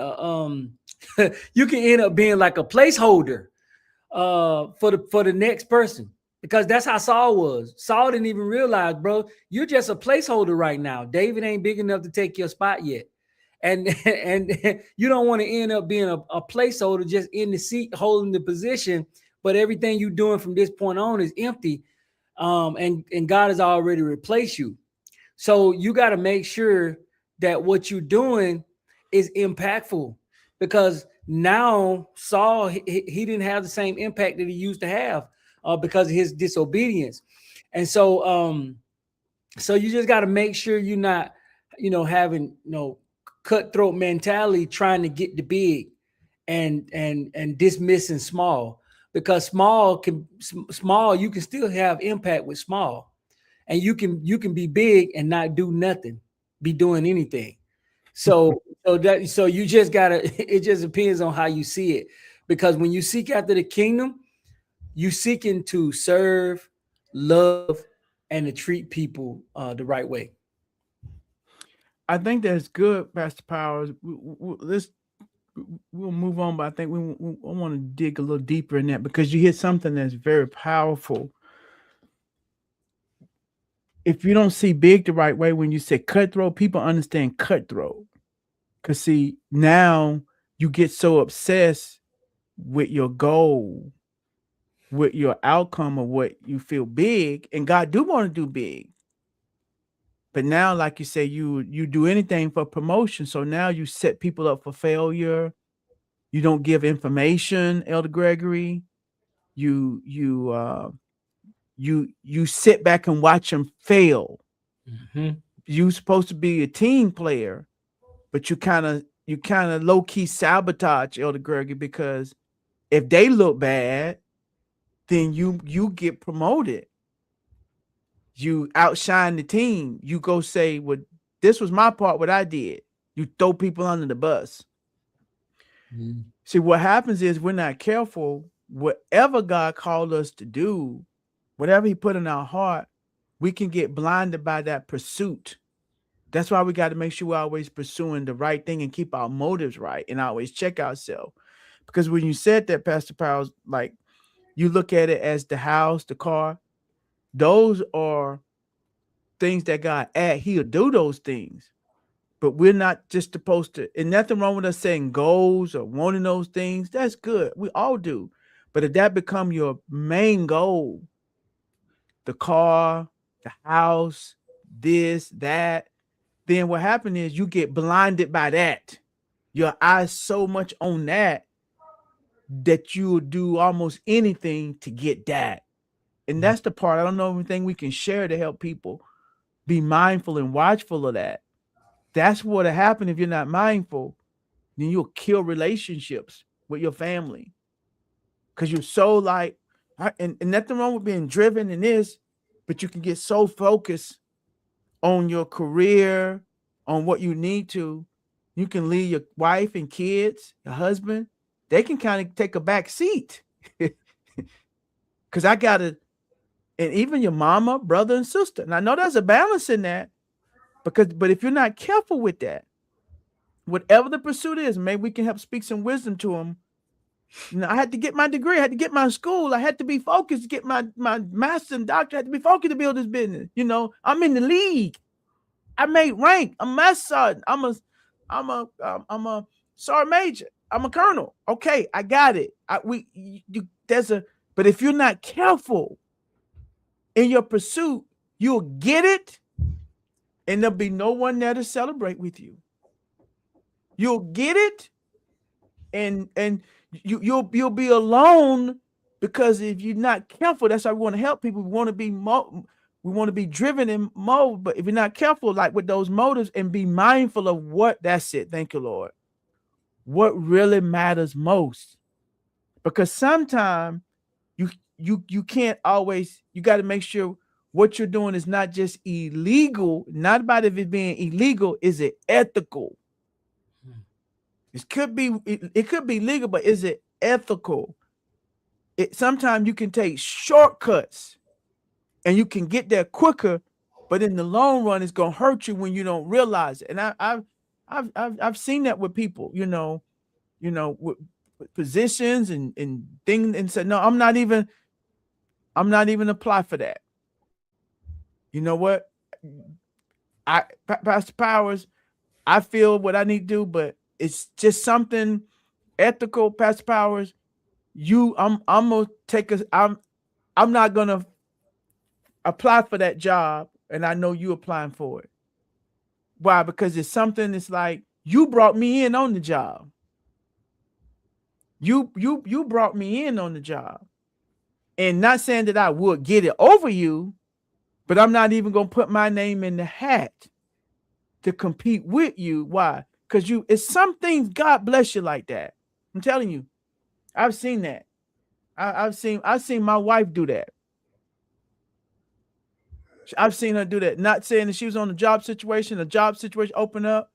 B: you can end up being like a placeholder for the next person, because that's how Saul was. Saul didn't even realize, bro, you're just a placeholder right now. David ain't big enough to take your spot yet. And you don't want to end up being a placeholder just in the seat holding the position, but everything you're doing from this point on is empty. And God has already replaced you. So you got to make sure that what you're doing is impactful, because now Saul, he didn't have the same impact that he used to have because of his disobedience. And so so you just got to make sure you're not having cutthroat mentality trying to get the big and dismissing small, because small you can still have impact with small, and you can be big and not do nothing, be doing anything. So you just gotta it just depends on how you see it, because when you seek after the kingdom, you seeking to serve, love, and to treat people the right way.
A: I think that's good, Pastor Powers. We'll move on, but I think I want to dig a little deeper in that, because you hit something that's very powerful. If you don't see big the right way, when you say cutthroat, people understand cutthroat. Because see, now you get so obsessed with your goal, with your outcome of what you feel big, and God do want to do big. But now, like you say, you do anything for promotion. So now you set people up for failure. You don't give information, Elder Gregory. You sit back and watch them fail.
B: Mm-hmm.
A: You're supposed to be a team player, but you kind of low key sabotage Elder Gregory, because if they look bad, then you get promoted. You outshine the team. You go say, well, this was my part, what I did. You throw people under the bus.
B: Mm-hmm.
A: See, what happens is we're not careful. Whatever God called us to do, whatever he put in our heart, we can get blinded by that pursuit. That's why we got to make sure we're always pursuing the right thing and keep our motives right and always check ourselves. Because when you said that, Pastor Powers, like you look at it as the house, the car, those are things that God add. He'll do those things. But we're not just supposed to, and nothing wrong with us saying goals or wanting those things. That's good. We all do. But if that become your main goal, the car, the house, this, that, then what happens is you get blinded by that. Your eyes so much on that that you'll do almost anything to get that. And that's the part. I don't know anything we can share to help people be mindful and watchful of that. That's what'll happen if you're not mindful. Then you'll kill relationships with your family. Because you're so like, and nothing wrong with being driven in this, but you can get so focused on your career, on what you need to. You can leave your wife and kids, your husband. They can kind of take a back seat. Because I got to, and even your mama, brother, and sister. And I know there's a balance in that. But if you're not careful with that, whatever the pursuit is, maybe we can help speak some wisdom to them. You know, I had to get my degree. I had to get my school. I had to be focused to get my master and doctor. I had to be focused to build this business. You know, I'm in the league. I made rank. I'm a master sergeant. I'm a sergeant major. I'm a colonel. Okay, I got it. But if you're not careful in your pursuit, you'll get it, and there'll be no one there to celebrate with you. You'll get it, and you'll be alone, because if you're not careful, that's why we want to help people. We want to be driven in mode, but if you're not careful, like with those motives, and be mindful of that's it. Thank you, Lord. What really matters most, because sometimes you can't always. You got to make sure what you're doing is not just illegal. Not about if it's being illegal. Is it ethical? It could be legal, but is it ethical? Sometimes you can take shortcuts and you can get there quicker, but in the long run, it's gonna hurt you when you don't realize it. And I've seen that with people, with positions and things, and said, no, I'm not even apply for that. You know what? Pastor Powers, I feel what I need to do, but it's just something ethical, Pastor Powers. I'm gonna take I'm not gonna apply for that job, and I know you applying for it. Why? Because it's something. It's like you brought me in on the job. You brought me in on the job, and not saying that I would get it over you, but I'm not even gonna put my name in the hat to compete with you. Why? Because it's some things God bless you like that. I'm telling you, I've seen that. I've seen my wife do that. I've seen her do that. Not saying that she was on a job situation open up,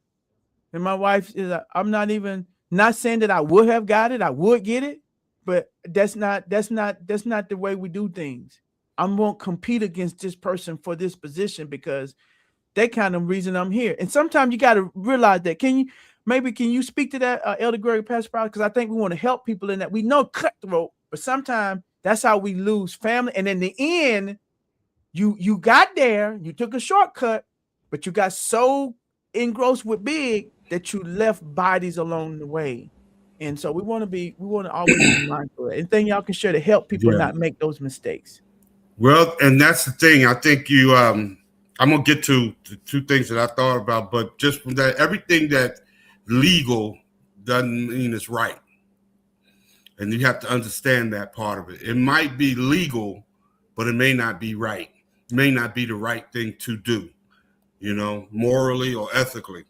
A: and my wife is. I'm not saying that I would have got it. I would get it, but that's not the way we do things. I won't compete against this person for this position because that kind of reason I'm here. And sometimes you got to realize that. Can you speak to that, Elder Gregory, Pastor Powell? Because I think we want to help people in that. We know cutthroat, but sometimes that's how we lose family. And in the end, you got there, you took a shortcut, but you got so engrossed with big that you left bodies along the way. And so we want to always be mindful of it. Anything y'all can share to help people not make those mistakes.
C: Well, and that's the thing. I think I'm gonna get to the two things that I thought about, but just from that, everything that legal doesn't mean it's right. And you have to understand that part of it. It might be legal, but it may not be right. It may not be the right thing to do, morally or ethically.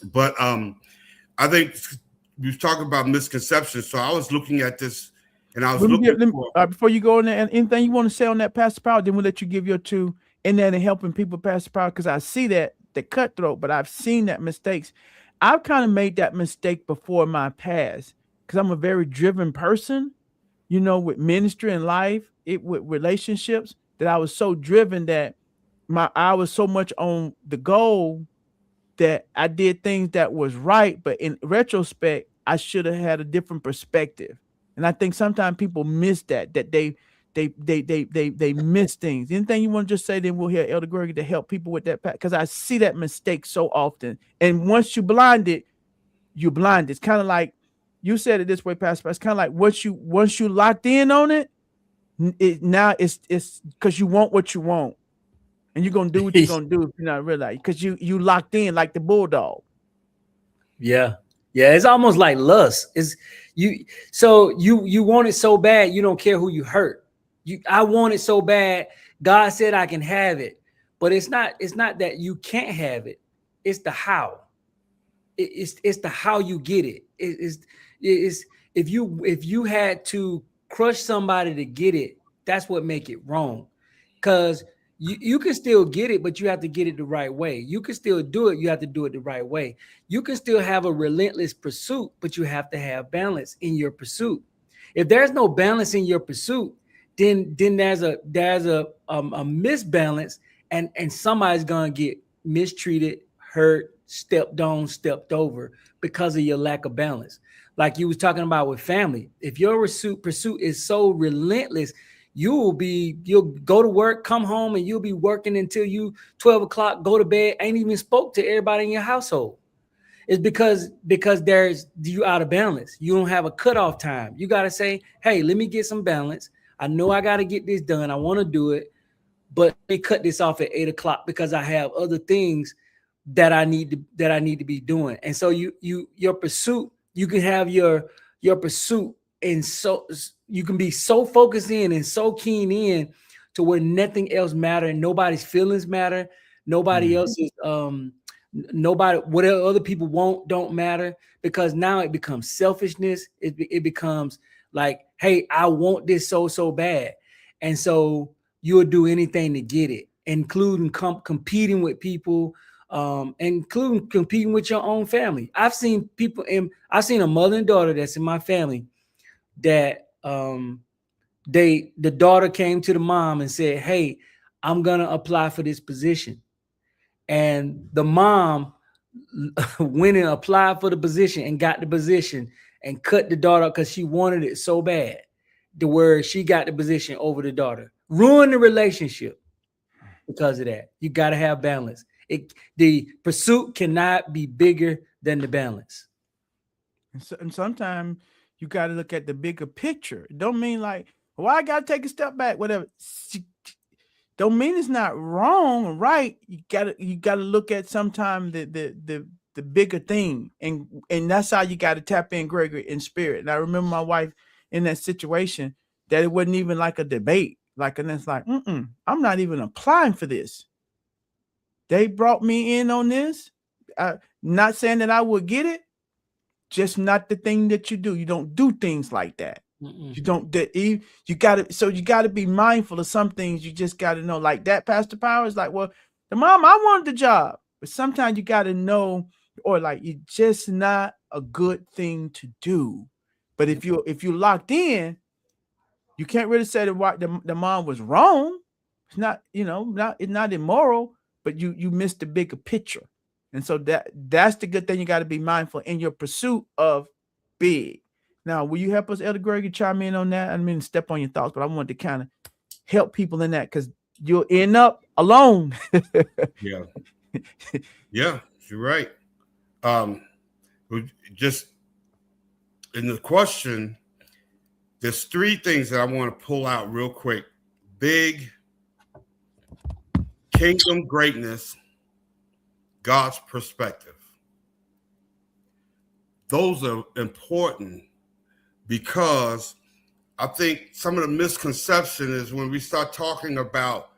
C: But I think we were talking about misconceptions. So I was looking at this, and I was
A: before you go in there, and anything you want to say on that, Pastor Powell, then we'll let you give your two in there and helping people, Pastor Powell, because I see that the cutthroat, but I've seen that mistakes. I've kind of made that mistake before in my past because I'm a very driven person, with ministry and life, with relationships, that I was so driven that I was so much on the goal that I did things that was right, but in retrospect, I should have had a different perspective. And I think sometimes people miss that they miss things. Anything you want to just say, then we'll hear Elder Gregory to help people with that, because I see that mistake so often. And once you blind it, you're blind. It's kind of like you said it this way, Pastor. It's kind of like once you locked in on it, now it's because you want what you want, and you're gonna do what you're gonna do if you're not realizing, because you locked in like the bulldog.
B: Yeah. It's almost like lust. It's you. So you want it so bad, you don't care who you hurt. I want it so bad. God said I can have it, but it's not that you can't have it. It's the how. It's the how you get it. It's if you had to crush somebody to get it, that's what make it wrong. Because you can still get it, but you have to get it the right way. You can still do it, you have to do it the right way. You can still have a relentless pursuit, but you have to have balance in your pursuit. If there's no balance in your pursuit, then there's a misbalance, and somebody's gonna get mistreated, hurt, stepped on, stepped over because of your lack of balance. Like you was talking about with family. If your pursuit is so relentless, you'll go to work, come home, and you'll be working until you 12 o'clock, go to bed, ain't even spoke to everybody in your household. It's because there's you out of balance. You don't have a cutoff time. You got to say, hey, let me get some balance. I know I got to get this done. I want to do it, but they cut this off at 8 o'clock because I have other things that I need to be doing. And so your pursuit, you can have your pursuit, and so you can be so focused in and so keen in to where nothing else matter, and nobody's feelings matter, nobody else's nobody, whatever other people don't matter, because now it becomes selfishness. It becomes like, hey, I want this so bad, and so you'll do anything to get it, including competing with people, including competing with your own family. I've seen a mother and daughter that's in my family that the daughter came to the mom and said, hey, I'm gonna apply for this position. And the mom went and applied for the position and got the position and cut the daughter because she wanted it so bad, to where she got the position over the daughter. Ruined the relationship because of that. You got to have balance. The pursuit cannot be bigger than the balance.
A: And sometimes you got to look at the bigger picture. It don't mean like, well, I got to take a step back, whatever. Don't mean it's not wrong or right. You gotta look at sometimes the bigger thing, and that's how you got to tap in, Gregory, in spirit. And I remember my wife in that situation, that it wasn't even like a debate, and it's like, I'm not even applying for this. They brought me in on this. Not saying that I would get it, just not the thing that you do. You don't do things like that. You don't. You gotta be mindful of some things. You just gotta know, like that. Pastor Power is like, well, the mom, I wanted the job, but sometimes you gotta know, or like it's just not a good thing to do. But if you locked in, you can't really say that the mom was wrong. It's not, it's not immoral, but you missed the bigger picture. And so that's the good thing. You got to be mindful in your pursuit of big. Now, will you help us, Elder Gregory, chime in on that? I mean, step on your thoughts, but I wanted to kind of help people in that, because you'll end up alone.
C: Yeah, you're right. Just in the question, there's three things that I want to pull out real quick. Big, kingdom greatness, God's perspective. Those are important, because I think some of the misconception is when we start talking about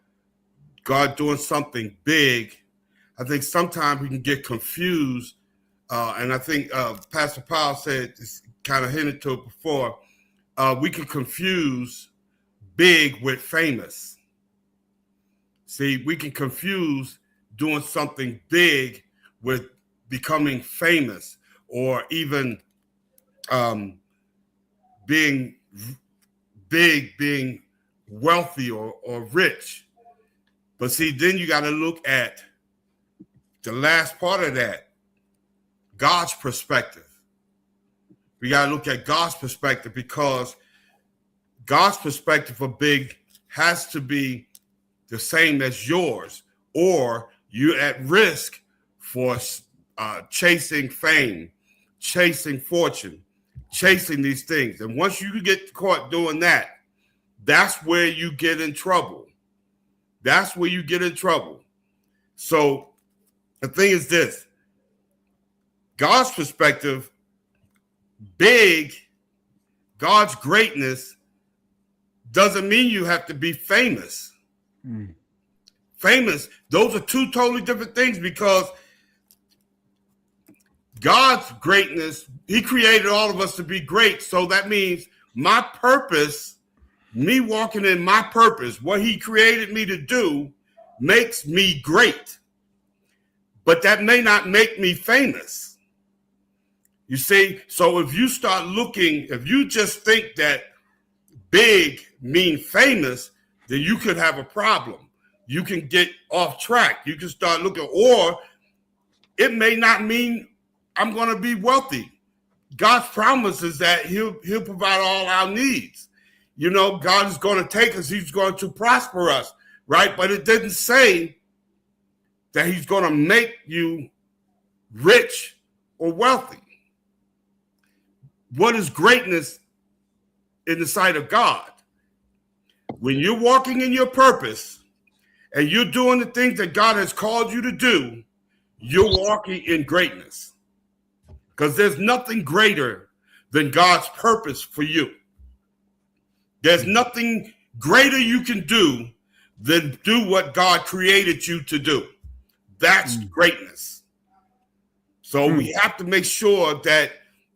C: God doing something big, I think sometimes we can get confused. And I think Pastor Powell said, kind of hinted to it before, we can confuse big with famous. See, we can confuse doing something big with becoming famous, or even being big, being wealthy or rich. But see, then you got to look at the last part of that, God's perspective. We got to look at God's perspective, because God's perspective for big has to be the same as yours, or you're at risk for chasing fame, chasing fortune, chasing these things. And once you get caught doing that, that's where you get in trouble. That's where you get in trouble. So the thing is this: God's perspective, big, God's greatness doesn't mean you have to be famous. Famous, those are two totally different things, because God's greatness, he created all of us to be great. So that means my purpose, me walking in my purpose, what he created me to do, makes me great. But that may not make me famous. You see, so if you start looking, if you just think that big mean famous, then you could have a problem. You can get off track. You can start looking, or it may not mean I'm going to be wealthy. God's promise is that he'll provide all our needs. You know, God is going to take us. He's going to prosper us, right? But it didn't say that he's going to make you rich or wealthy. What is greatness in the sight of God? When you're walking in your purpose and you're doing the things that God has called you to do, you're walking in greatness. Because there's nothing greater than God's purpose for you. There's nothing greater you can do than do what God created you to do. That's greatness. So we have to make sure that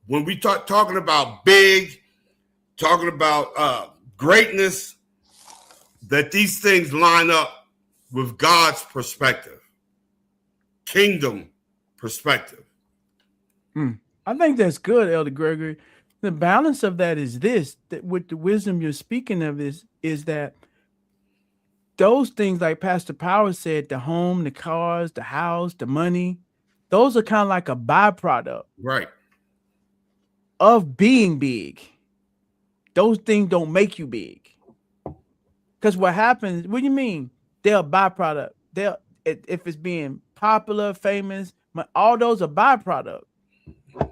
C: when we talking about big, talking about greatness, that these things line up with God's perspective, kingdom perspective.
A: I think that's good, Elder Gregory. The balance of that is this, that with the wisdom you're speaking of is that those things, like Pastor Power said, the home, the cars, the house, the money, those are kind of like a byproduct,
C: right,
A: of being big. Those things don't make you big. Because what happens, what do you mean? They're a byproduct. If it's being popular, famous, all those are byproduct.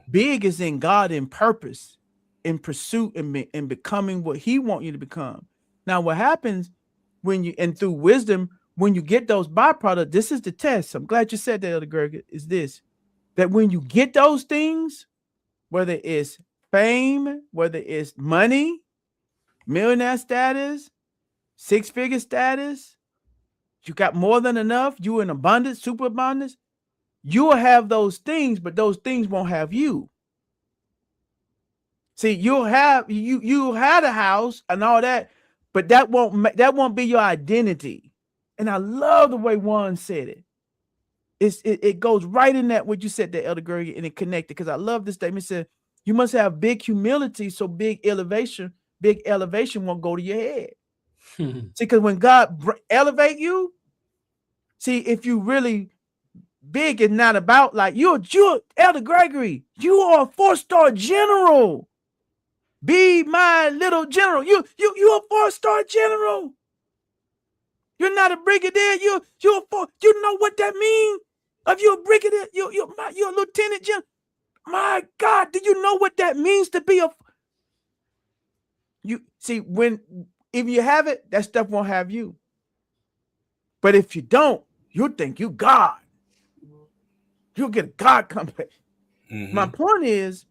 A: Big is in God, in purpose, in pursuit, and becoming what he wants you to become. Now, what happens when you, and through wisdom, when you get those byproducts, this is the test. I'm glad you said that, Elder Greg, is this, that when you get those things, whether it's fame, whether it's money, millionaire status, six-figure status, you got more than enough, you in abundance, super abundance, you will have those things, but those things won't have you. See, you'll have you had a house and all that, but that won't be your identity. And I love the way Juan said it. It goes right in that what you said there, Elder Greg, and it connected, because I love this statement. It said you must have big humility, so big elevation won't go to your head. See, because when God elevate you, see, if you really big, it's not about like you're Elder Gregory, you are a 4-star general. Be my little general. You a 4-star general. You're not a brigadier. You know what that means? If you're a brigadier, you're a lieutenant general. My God, do you know what that means to be a? You see, if you have it, that stuff won't have you. But if you don't, you'll think you God. You'll get a God complex. My point is,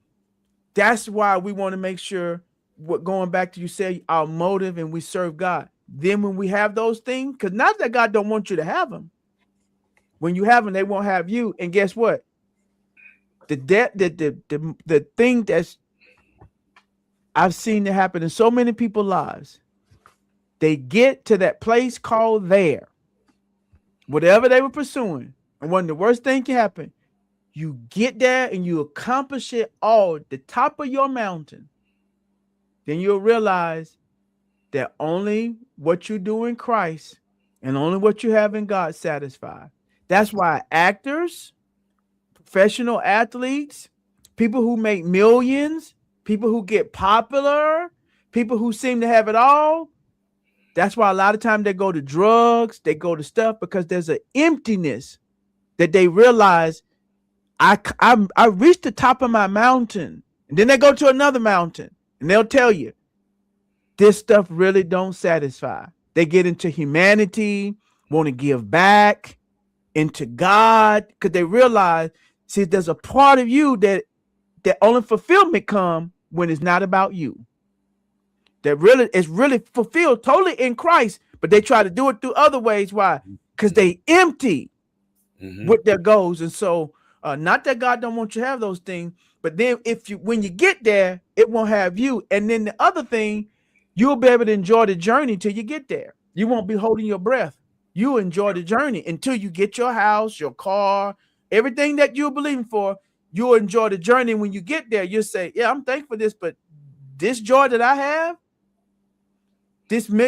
A: that's why we want to make sure, going back to you say our motive, and we serve God. Then when we have those things, because not that God don't want you to have them. When you have them, they won't have you. And guess what? The thing that's I've seen it happen in so many people's lives, they get to that place called there, whatever they were pursuing, and one of the worst things can happen, you get there and you accomplish it all, the top of your mountain, then you'll realize that only what you do in Christ and only what you have in God satisfies. That's why actors, professional athletes, people who make millions, people who get popular, people who seem to have it all, that's why a lot of times they go to drugs, they go to stuff because there's an emptiness that they realize I reached the top of my mountain. And then they go to another mountain and they'll tell you this stuff really don't satisfy. They get into humanity, want to give back into God because they realize, see, there's a part of you that only fulfillment come when it's not about you. That really is really fulfilled totally in Christ, but they try to do it through other ways. Why? Because they empty with their goals. And so not that God don't want you to have those things, but then when you get there, it won't have you. And then the other thing, you'll be able to enjoy the journey till you get there. You won't be holding your breath. You enjoy the journey until you get your house, your car, everything that you're believing for. You'll enjoy the journey. When you get there, you'll say, yeah, I'm thankful for this, but this joy that I have,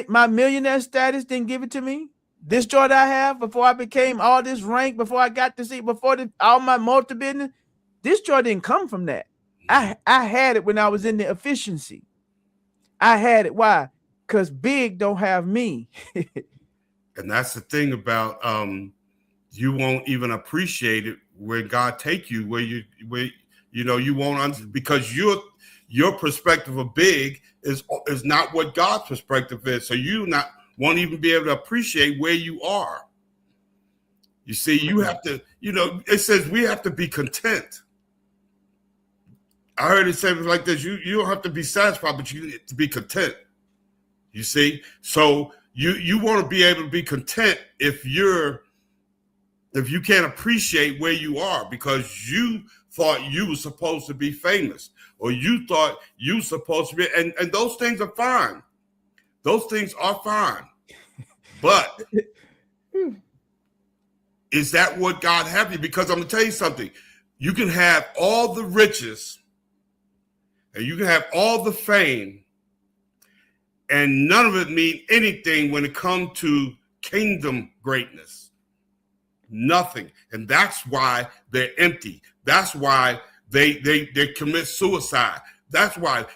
A: my millionaire status didn't give it to me. This joy that I have before I became all this rank, before I got to see, before all my multi-business, this joy didn't come from that. I had it when I was in the efficiency. I had it. Why? Because big don't have me.
C: And that's the thing about you won't even appreciate it when God take you where you won't, because your perspective of big is not what God's perspective is. So you won't even be able to appreciate where you are. You see, you have to, it says we have to be content. I heard it say like this, you don't have to be satisfied, but you need to be content. You see? So you want to be able to be content if you can't appreciate where you are because you thought you were supposed to be famous or you thought you were supposed to be, and those things are fine. Those things are fine. But is that what God have you? Because I'm going to tell you something. You can have all the riches and you can have all the fame and none of it mean anything when it comes to kingdom greatness. Nothing. And that's why they're empty. That's why they commit suicide. That's why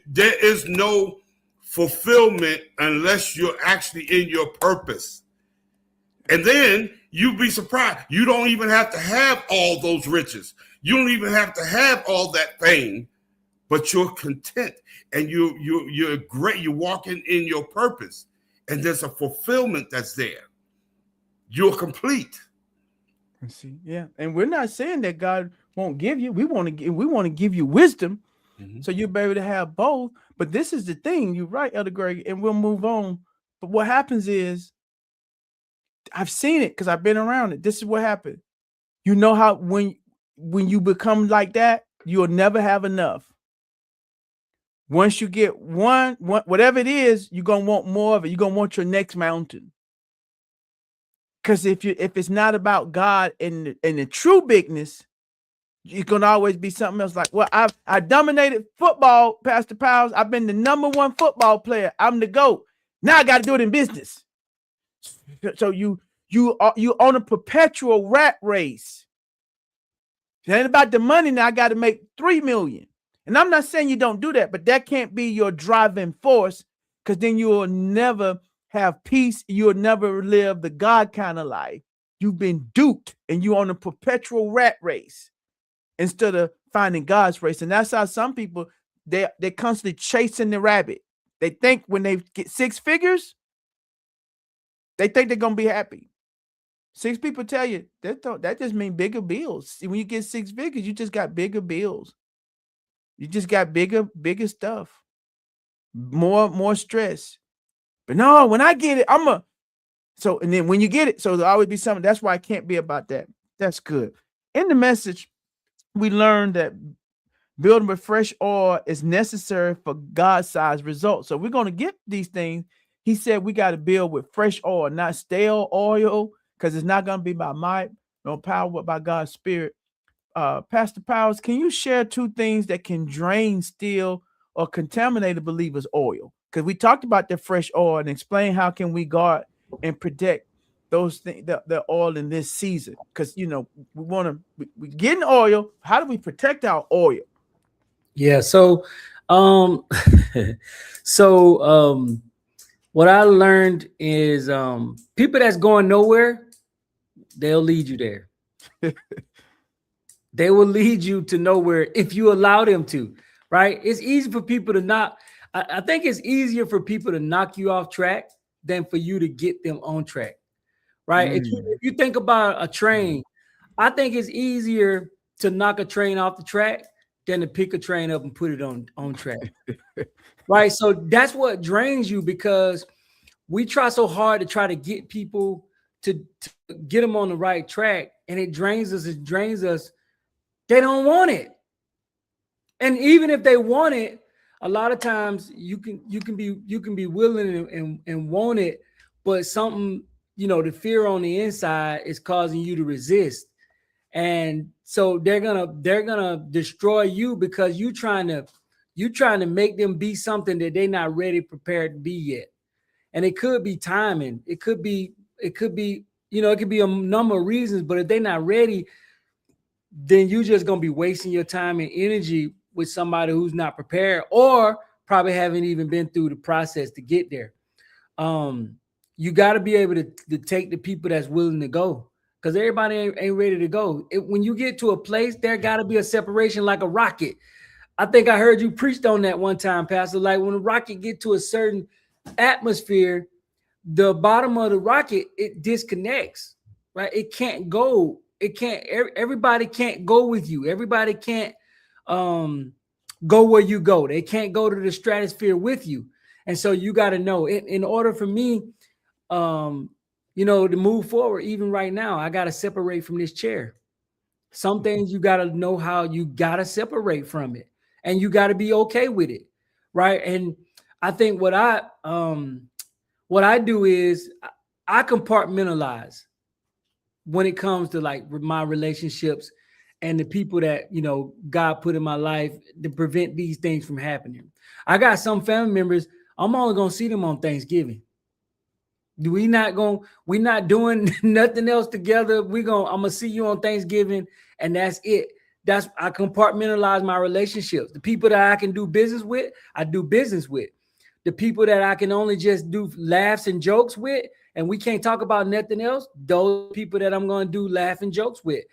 C: there is no fulfillment unless you're actually in your purpose. And then you'd be surprised. You don't even have to have all those riches. You don't even have to have all that fame, but you're content and you're great. You're walking in your purpose and there's a fulfillment that's there. You're complete.
A: See, yeah. And we're not saying that God won't give you. We want to give you wisdom so you'll be able to have both. But this is the thing. You're right, Elder Greg, and we'll move on. But what happens is, I've seen it because I've been around it. This is what happened. You know how when you become like that, you'll never have enough. Once you get one, whatever it is, you're gonna want more of it. You're gonna want your next mountain. Because if it's not about God and the true bigness, it's gonna always be something else. Like, well, I dominated football, Pastor Powers. I've been the #1 football player. I'm the GOAT. Now I got to do it in business. So you on a perpetual rat race. It ain't about the money. Now I got to make 3 million. And I'm not saying you don't do that, but that can't be your driving force, because then you will never have peace. You'll never live the God kind of life. You've been duped and you're on a perpetual rat race instead of finding God's race. And that's how some people, they're constantly chasing the rabbit. They think when they get 6 figures, they think they're going to be happy. 6 people tell you that just means bigger bills. See, when you get 6 figures, you just got bigger bills. You just got bigger stuff, more stress. But no, when I get it, and then when you get it, so there'll always be something. That's why it can't be about that. That's good. In the message, we learned that building with fresh oil is necessary for God-sized results. So we're going to get these things. He said we got to build with fresh oil, not stale oil, because it's not going to be by might nor power, but by God's Spirit. Pastor Powers, can you share 2 things that can drain, steal, or contaminate a believer's oil? Because we talked about the fresh oil and explain how can we guard and protect those things, the oil in this season? Because we want to we getting oil. How do we protect our oil?
B: Yeah. Um, so what I learned is people that's going nowhere, they'll lead you there. They will lead you to nowhere if you allow them to, right? It's easy for people to not, I think it's easier for people to knock you off track than for you to get them on track, right? If you think about a train, I think it's easier to knock a train off the track than to pick a train up and put it on track, right? So that's what drains you, because we try so hard to try to get people to get them on the right track, and it drains us. It drains us. They don't want it. And even if they want it, a lot of times you can be willing and want it, but something, the fear on the inside is causing you to resist. And so they're gonna destroy you because you trying to make them be something that they're not ready, prepared to be yet. And it could be timing. It could be a number of reasons, but if they're not ready, then you're just going to be wasting your time and energy with somebody who's not prepared, or probably haven't even been through the process to get there. You got to be able to take the people that's willing to go, because everybody ain't ready to go. When you get to a place, there got to be a separation like a rocket. I think I heard you preached on that one time, Pastor. Like when a rocket get to a certain atmosphere, the bottom of the rocket, it disconnects, right? It can't go. Everybody can't go with you. Everybody can't go where you go. They can't go to the stratosphere with you. And so you got to know, in order for me, to move forward, even right now, I got to separate from this chair. Some things you got to know how you got to separate from it, and you got to be okay with it. Right. And I think what I do is I compartmentalize when it comes to like my relationships and the people that, God put in my life to prevent these things from happening. I got some family members, I'm only going to see them on Thanksgiving. We're not doing nothing else together. I'm going to see you on Thanksgiving, and that's it. I compartmentalize my relationships. The people that I can do business with, I do business with. The people that I can only just do laughs and jokes with, and we can't talk about nothing else, those people that I'm going to do laugh and jokes with.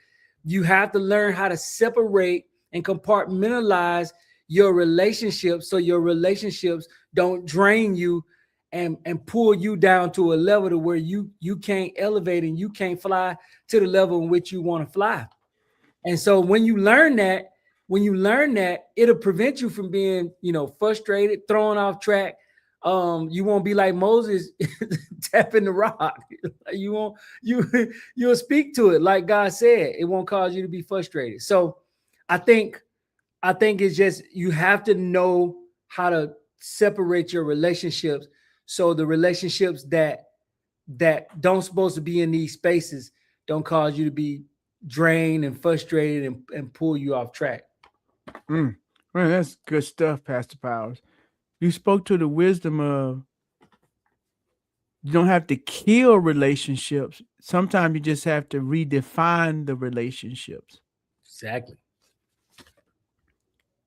B: You have to learn how to separate and compartmentalize your relationships, so your relationships don't drain you and pull you down to a level to where you can't elevate and you can't fly to the level in which you want to fly. And so when you learn that, it'll prevent you from being, frustrated, thrown off track. You won't be like Moses tapping the rock. You'll speak to it like God said. It won't cause you to be frustrated. So I think it's just, you have to know how to separate your relationships, so the relationships that don't supposed to be in these spaces don't cause you to be drained and frustrated and pull you off track.
A: Man, that's good stuff, Pastor Powers. You spoke to the wisdom of, you don't have to kill relationships. Sometimes you just have to redefine the relationships.
B: Exactly.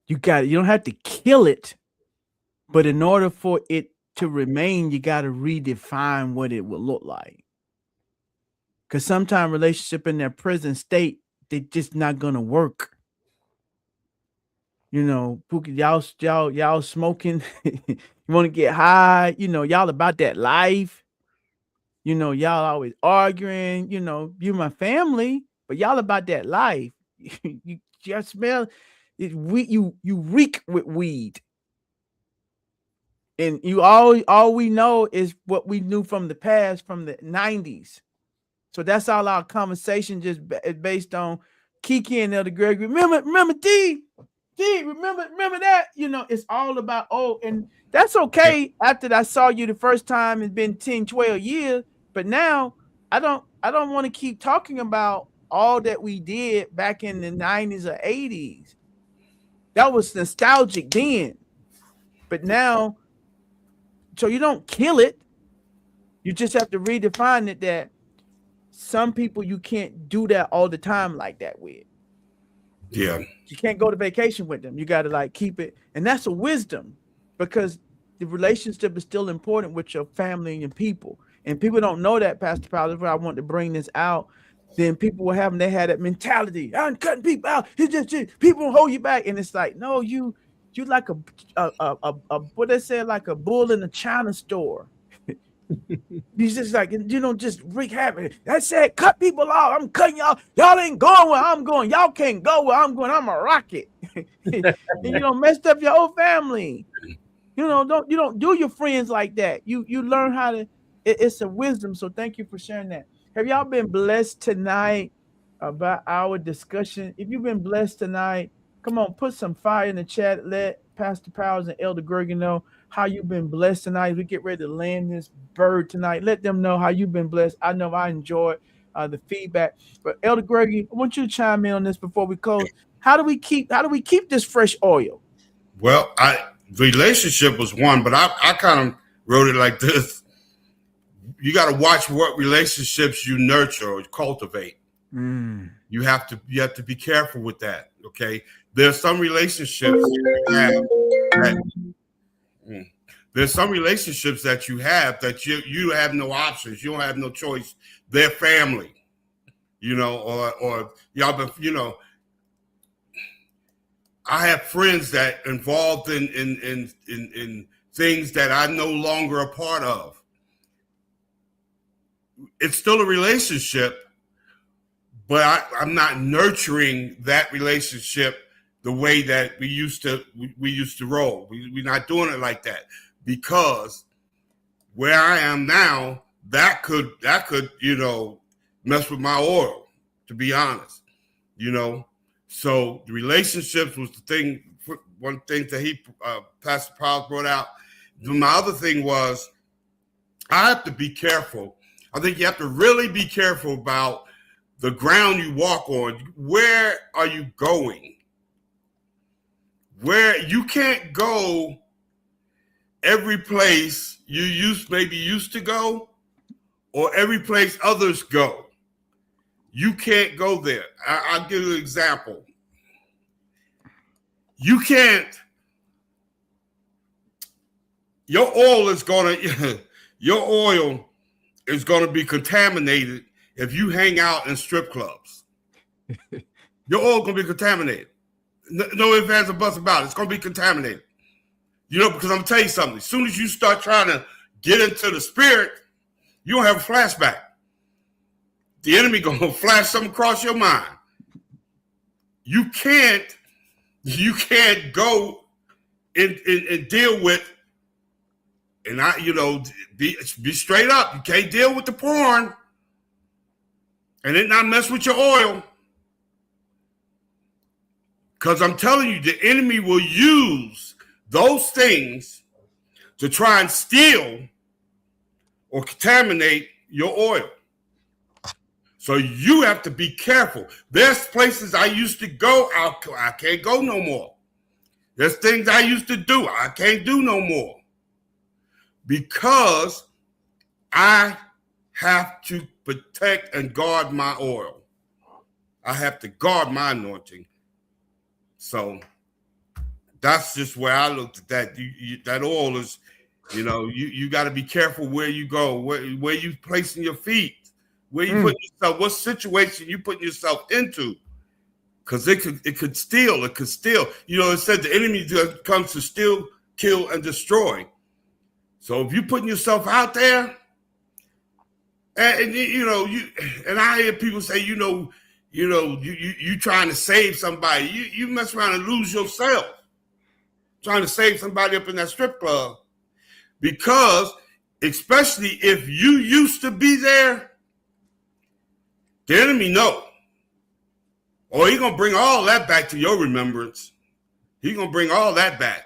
A: You don't have to kill it, but in order for it to remain, you got to redefine what it will look like. Because sometimes relationship in their present state, they're just not gonna work. Y'all smoking, you want to get high, y'all about that life. Y'all always arguing, you my family, but y'all about that life. you just smell it, you reek with weed. And all we know is what we knew from the past, from the 90s. So that's all our conversation just is based on. Kiki and Elder Gregory. Remember D, remember that? It's all about, and that's okay. After I saw you the first time, it's been 10, 12 years. But now I don't want to keep talking about all that we did back in the 90s or 80s. That was nostalgic then. But now, so you don't kill it. You just have to redefine it, that some people you can't do that all the time like that with.
C: Yeah.
A: You can't go to vacation with them. You got to like keep it. And that's a wisdom, because the relationship is still important with your family and your people. And people don't know that, Pastor Powell. That's why I want to bring this out. Then people were having, they had that mentality. I'm cutting people out. It's just people will hold you back. And it's like, no, you like a what they say, like a bull in a china store. He's just like, you don't just wreak havoc. I said, cut people off. I'm cutting y'all. Y'all ain't going where I'm going. Y'all can't go where I'm going. I'm a rocket. And you know, messed up your whole family. You know, you don't do your friends like that. You learn how to. It's a wisdom. So thank you for sharing that. Have y'all been blessed tonight about our discussion? If you've been blessed tonight, come on, put some fire in the chat. Let Pastor Powers and Elder Gergen know how you've been blessed tonight. We get ready to land this bird tonight. Let them know how you've been blessed. I know I enjoyed the feedback. But Elder Gergen, I want you to chime in on this before we close. How do we keep this fresh oil?
C: Well, relationship was one, but I kind of wrote it like this. You got to watch what relationships you nurture or cultivate. You have to be careful with that. Okay, there's some relationships you have there's some relationships that you have that you have no options. You don't have no choice. They're family, you know, or y'all been, you know. I have friends that involved in things that I'm no longer a part of. It's still a relationship, but I'm not nurturing that relationship the way that we used to roll. We're not doing it like that, because where I am now, that could you know, mess with my oil, to be honest, you know. So the relationships was the thing. One thing that Pastor Powell brought out. My other thing was, I have to be careful. I think you have to really be careful about the ground you walk on. Where are you going? Where you can't go every place you used to go, or every place others go. You can't go there. I'll give you an example. You can't. Your oil is gonna be contaminated if you hang out in strip clubs. Your oil gonna be contaminated. No ifs, ands, or buts about it. It's gonna be contaminated. You know, because I'm gonna tell you something. As soon as you start trying to get into the spirit, you don't have a flashback. The enemy gonna flash something across your mind. You can't go and deal with, and be straight up. You can't deal with the porn and it not mess with your oil. Because I'm telling you, the enemy will use those things to try and steal or contaminate your oil. So you have to be careful. There's places I used to go, I can't go no more. There's things I used to do, I can't do no more. Because I have to protect and guard my oil. I have to guard my anointing. So that's just where I looked at that. That oil is, you got to be careful where you go, where you placing your feet. Where you put yourself, what situation you put yourself into, because it could steal. It said the enemy comes to steal, kill, and destroy. So if you putting yourself out there, and I hear people say, you trying to save somebody, you mess around and lose yourself, trying to save somebody up in that strip club, because especially if you used to be there. The enemy know. Or he's going to bring all that back to your remembrance. He's going to bring all that back.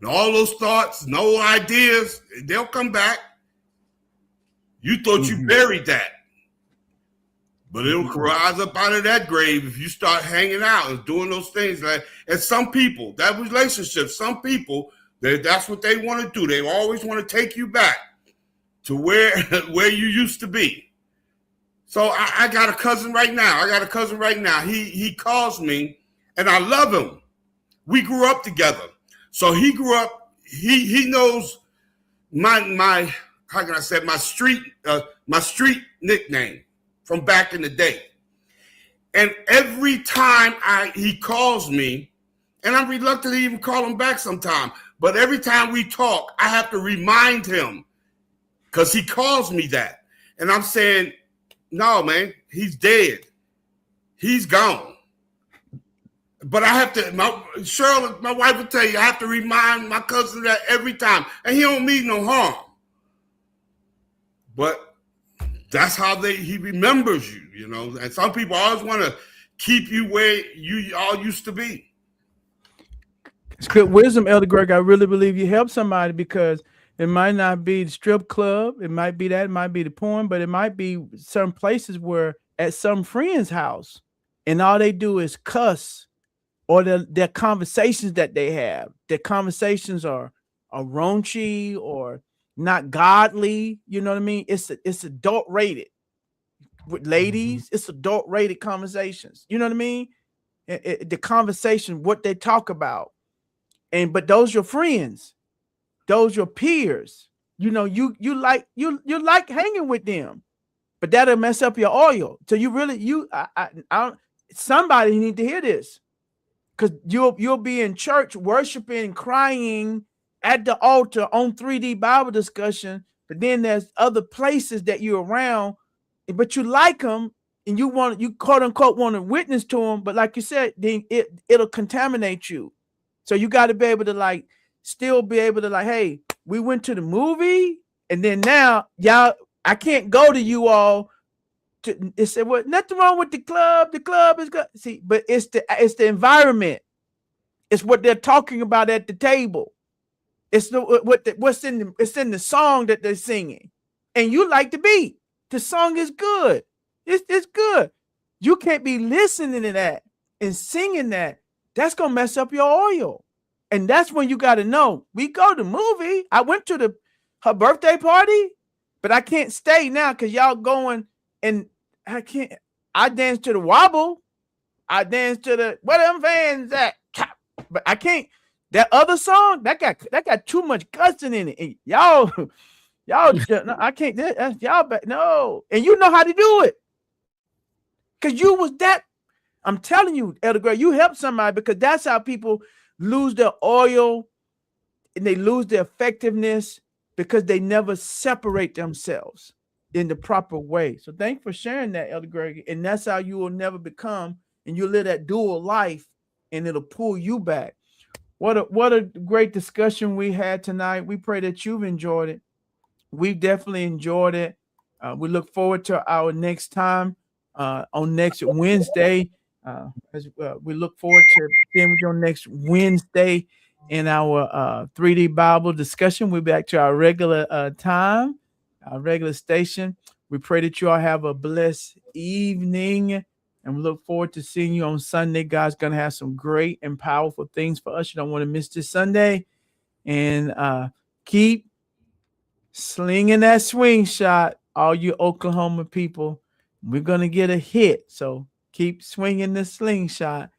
C: And all those thoughts, no ideas, they'll come back. You thought you buried that. But it'll rise up out of that grave if you start hanging out and doing those things. And some people, that relationship, some people, that's what they want to do. They always want to take you back to where you used to be. So I got a cousin right now. He calls me, and I love him. We grew up together. So he grew up. He knows my how can I say my street nickname from back in the day. And every time he calls me, and I'm reluctant to even call him back sometime, but every time we talk, I have to remind him because he calls me that. And I'm saying, no, man, he's dead. He's gone. But I have to, Cheryl, my wife will tell you, I have to remind my cousin that every time. And he don't mean no harm. But that's how he remembers you, you know. And some people always want to keep you where you all used to be.
A: It's good wisdom, Elder Greg. I really believe you help somebody because it might not be the strip club. It might be that. It might be the porn, but it might be some places where at some friend's house and all they do is cuss, or their conversations that they have. Their conversations are raunchy or not godly. You know what I mean? It's adult rated with ladies. It's adult rated conversations. You know what I mean? The conversation, what they talk about. But those your friends, those your peers. You know, you like hanging with them, but that'll mess up your oil. So you really somebody need to hear this, because you'll be in church worshiping, crying at the altar on 3D Bible discussion, but then there's other places that you're around, but you like them and you quote unquote want to witness to them, but like you said, then it'll contaminate you. So you got to be able to still be able to hey, we went to the movie, and then now y'all, I can't go to you all. It said, well, nothing wrong with the club. The club is good. See, but it's the environment. It's what they're talking about at the table. It's what's in the song that they're singing, and you like the beat. The song is good. It's good. You can't be listening to that and singing that. That's gonna mess up your oil. And that's when you got to know. We go to the movie. I went to her birthday party, but I can't stay now because y'all going, and I can't. I dance to the wobble. I dance to the where them fans at, but I can't. That other song that got too much cussing in it. And y'all, no, I can't. Y'all, no, and you know how to do it because you was that. I'm telling you, Elder Greg, you help somebody, because that's how people lose their oil and they lose their effectiveness, because they never separate themselves in the proper way. So thanks for sharing that, Elder Greg. And that's how you will never become, and you'll live that dual life, and it'll pull you back. What a great discussion we had tonight. We pray that you've enjoyed it. We've definitely enjoyed it. We look forward to our next time on next Wednesday. We look forward to being with you on next Wednesday in our 3D Bible discussion. We're back to our regular time, our regular station. We pray that you all have a blessed evening, and we look forward to seeing you on Sunday. God's going to have some great and powerful things for us. You don't want to miss this Sunday. And keep slinging that swing shot, all you Oklahoma people. We're going to get a hit. So keep swinging the slingshot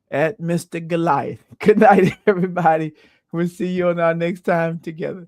A: at Mr. Goliath. Good night, everybody. We'll see you on our next time together.